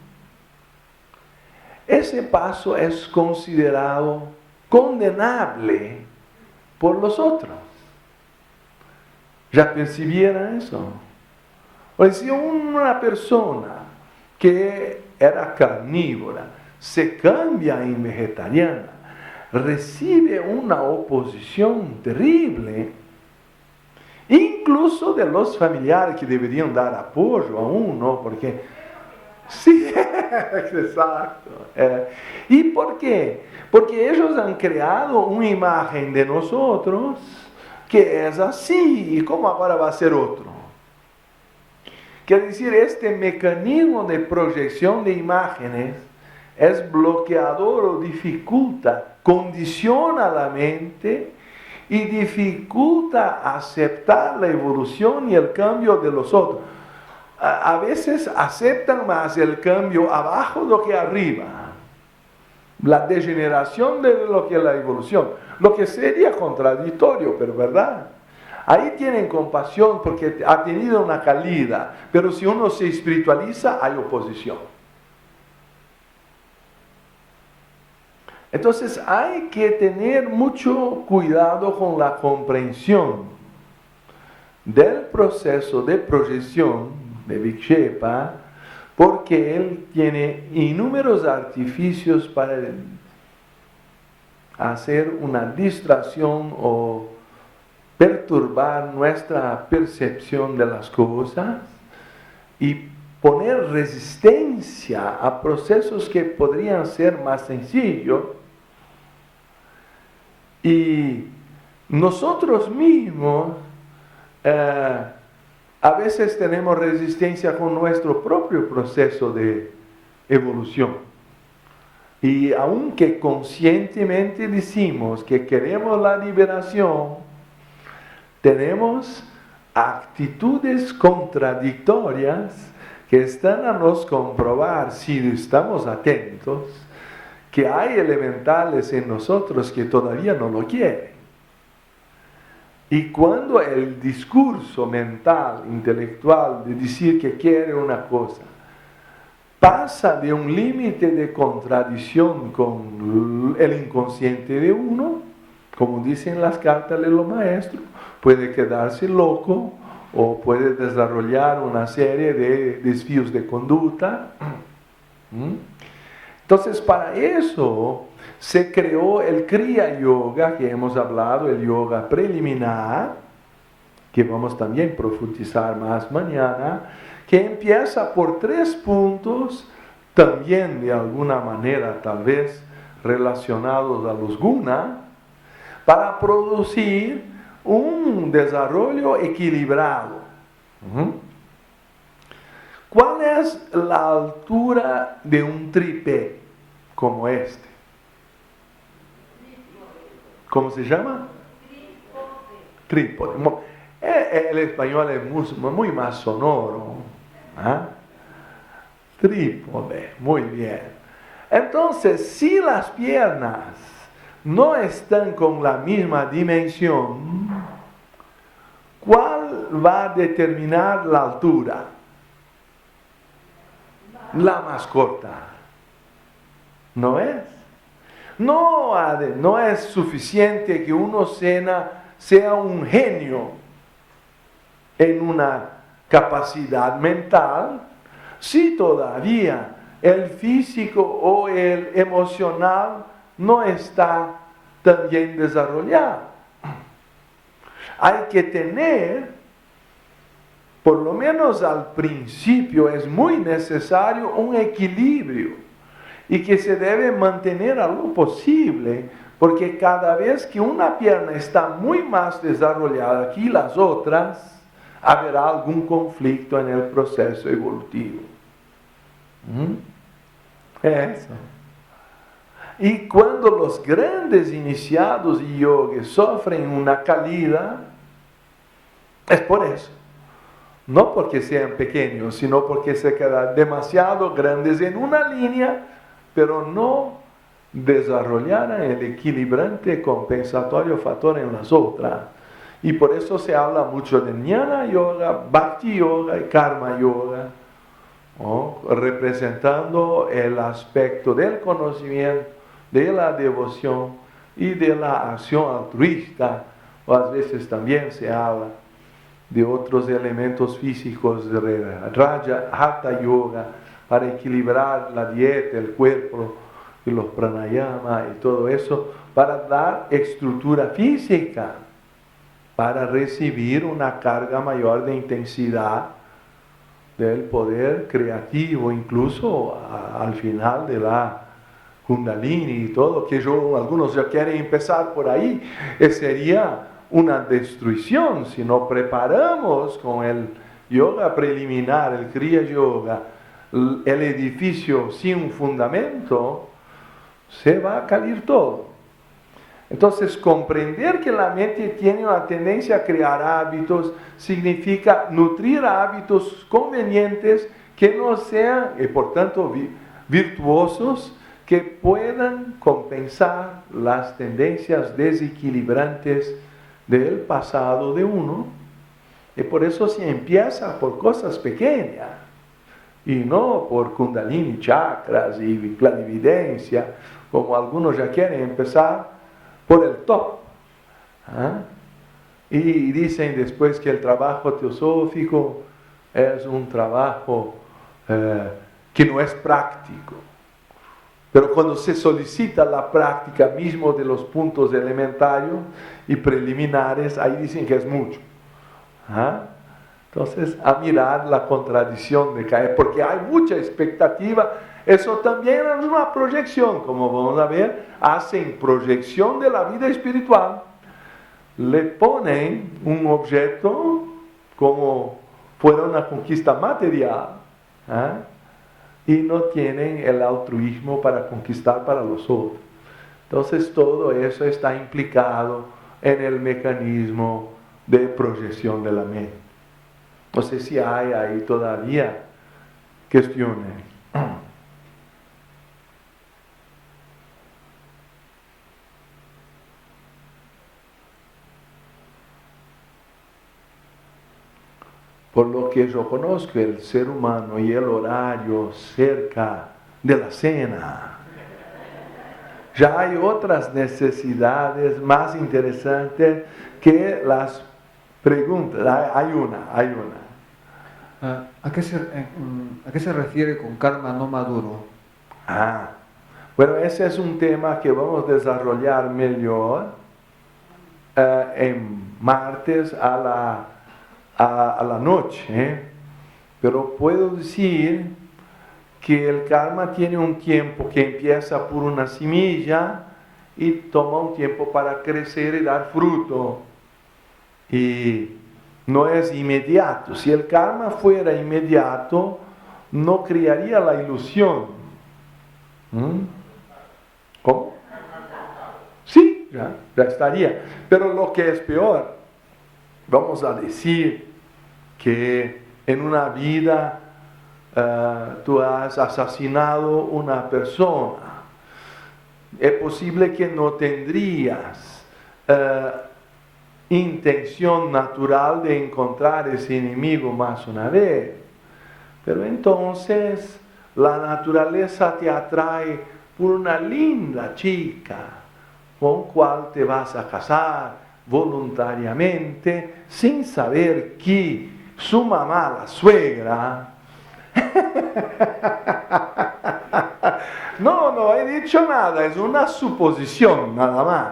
ese paso es considerado condenable por los otros. ¿Ya percibieron eso? O si una persona que era carnívora se cambia en vegetariana, recibe una oposición terrible, incluso de los familiares que deberían dar apoyo a uno, porque sí, exacto. ¿Y por qué? Porque ellos han creado una imagen de nosotros que es así, y ¿cómo ahora va a ser otro? Quiere decir, este mecanismo de proyección de imágenes es bloqueador o dificulta, condiciona la mente y dificulta aceptar la evolución y el cambio de los otros. A veces aceptan más el cambio abajo do que arriba, la degeneración de lo que la evolución, lo que sería contradictorio, pero verdad. Ahí tienen compasión porque ha tenido una caída, pero si uno se espiritualiza hay oposición. Entonces hay que tener mucho cuidado con la comprensión del proceso de proyección de Vikshepa, porque él tiene innumerables artificios para hacer una distracción o perturbar nuestra percepción de las cosas y poner resistencia a procesos que podrían ser más sencillos. Y nosotros mismos a veces tenemos resistencia con nuestro propio proceso de evolución. Y aunque conscientemente decimos que queremos la liberación, tenemos actitudes contradictorias que están a nos comprobar, si estamos atentos, que hay elementales en nosotros que todavía no lo quieren. Y cuando el discurso mental, intelectual, de decir que quiere una cosa, pasa de un límite de contradicción con el inconsciente de uno, como dicen las cartas de los maestros, puede quedarse loco o puede desarrollar una serie de desvíos de conducta. Entonces, para eso se creó el Kriya Yoga, que hemos hablado, el yoga preliminar, que vamos también a profundizar más mañana, que empieza por 3 puntos, también de alguna manera tal vez relacionados a los guna, para producir un desarrollo equilibrado. ¿Cuál es la altura de un tripé como este? ¿Cómo se llama? Trípode. El español es muy más sonoro. Trípode, muy bien. Entonces, si las piernas no están con la misma dimensión, ¿cuál va a determinar la altura? La más corta. ¿No es? No es suficiente que uno sea un genio en una capacidad mental si todavía el físico o el emocional no está tan bien desarrollado. Hay que tener, por lo menos al principio, es muy necesario un equilibrio y que se debe mantener a lo posible, porque cada vez que una pierna está muy más desarrollada que las otras, habrá algún conflicto en el proceso evolutivo. Eso. Y cuando los grandes iniciados y yogis sufren una caída, es por eso. No porque sean pequeños, sino porque se quedan demasiado grandes en una línea, pero no desarrollaron el equilibrante compensatorio factor en las otras. Y por eso se habla mucho de Jnana Yoga, Bhakti Yoga y Karma Yoga, ¿no? Representando el aspecto del conocimiento, de la devoción y de la acción altruista, o a veces también se habla de otros elementos físicos de Raja Hatha Yoga para equilibrar la dieta, el cuerpo y los pranayama y todo eso para dar estructura física, para recibir una carga mayor de intensidad del poder creativo, incluso al final de la Kundalini y todo, que algunos ya quieren empezar por ahí, sería una destrucción si no preparamos con el yoga preliminar, el Kriya Yoga, el edificio sin fundamento, se va a caer todo. Entonces, comprender que la mente tiene una tendencia a crear hábitos significa nutrir hábitos convenientes que no sean, y por tanto, virtuosos, que puedan compensar las tendencias desequilibrantes del pasado de uno. Y por eso se empieza por cosas pequeñas y no por Kundalini, chakras y clarividencia, como algunos ya quieren empezar por el top. ¿Ah? Y dicen después que el trabajo teosófico es un trabajo que no es práctico. Pero cuando se solicita la práctica mismo de los puntos elementarios y preliminares, ahí dicen que es mucho. ¿Ah? Entonces, a mirar la contradicción de caer, porque hay mucha expectativa. Eso también es una proyección, como vamos a ver, hacen proyección de la vida espiritual, le ponen un objeto como fuera una conquista material, ¿eh? Y no tienen el altruismo para conquistar para los otros. Entonces todo eso está implicado en el mecanismo de proyección de la mente. No sé si hay ahí todavía cuestiones. Por lo que yo conozco el ser humano y el horario cerca de la cena, ya hay otras necesidades más interesantes que las preguntas. Hay una. ¿A qué se refiere con karma no maduro? Bueno, ese es un tema que vamos a desarrollar mejor en martes a la noche, pero puedo decir que el karma tiene un tiempo que empieza por una semilla y toma un tiempo para crecer y dar fruto, y no es inmediato. Si el karma fuera inmediato, no crearía la ilusión. ¿Cómo? Sí, ya estaría. Pero lo que es peor, vamos a decir que en una vida tú has asesinado una persona. Es posible que no tendrías intención natural de encontrar ese enemigo más una vez. Pero entonces la naturaleza te atrae por una linda chica con cual te vas a casar voluntariamente, sin saber que su mamá, la suegra, no he dicho nada, es una suposición nada más.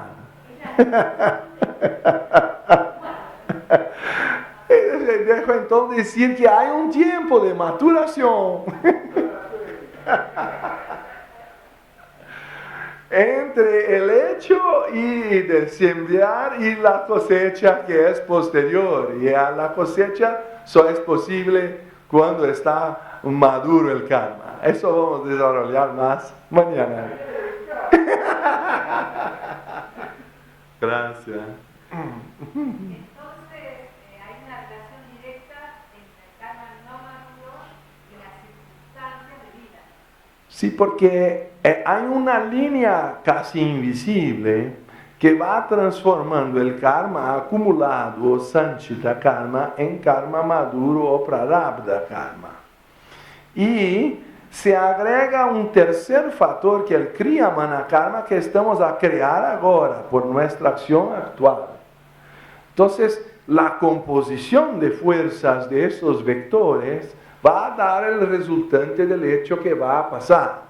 Dejo entonces decir que hay un tiempo de maturación entre el hecho y de sembrar y la cosecha que es posterior. Y a la cosecha solo es posible cuando está maduro el karma. Eso vamos a desarrollar más mañana. Gracias. Entonces, hay una relación directa entre el karma no maduro y las circunstancias de vida. Sí, porque hay una línea casi invisible que va transformando el karma acumulado o sanchita karma en karma maduro o prarabdha karma. Y se agrega un tercer factor que es el kriyamana karma que estamos a crear ahora por nuestra acción actual. Entonces, la composición de fuerzas de esos vectores va a dar el resultante del hecho que va a pasar.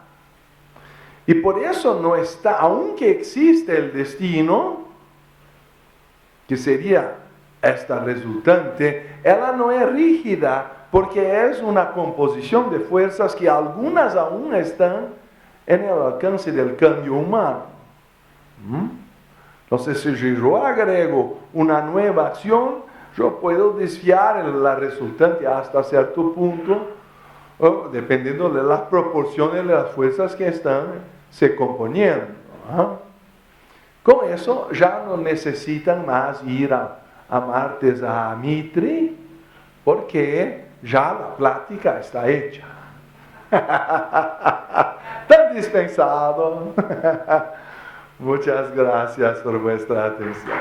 Y por eso no está, aunque existe el destino, que sería esta resultante, ella no es rígida porque es una composición de fuerzas que algunas aún están en el alcance del cambio humano. Entonces, si yo agrego una nueva acción, yo puedo desviar la resultante hasta cierto punto, dependiendo de las proporciones de las fuerzas que están se componiendo. Con eso ya no necesitan más ir a martes a Mitre, porque ya la plática está hecha. Tan dispensado. Muchas gracias por vuestra atención.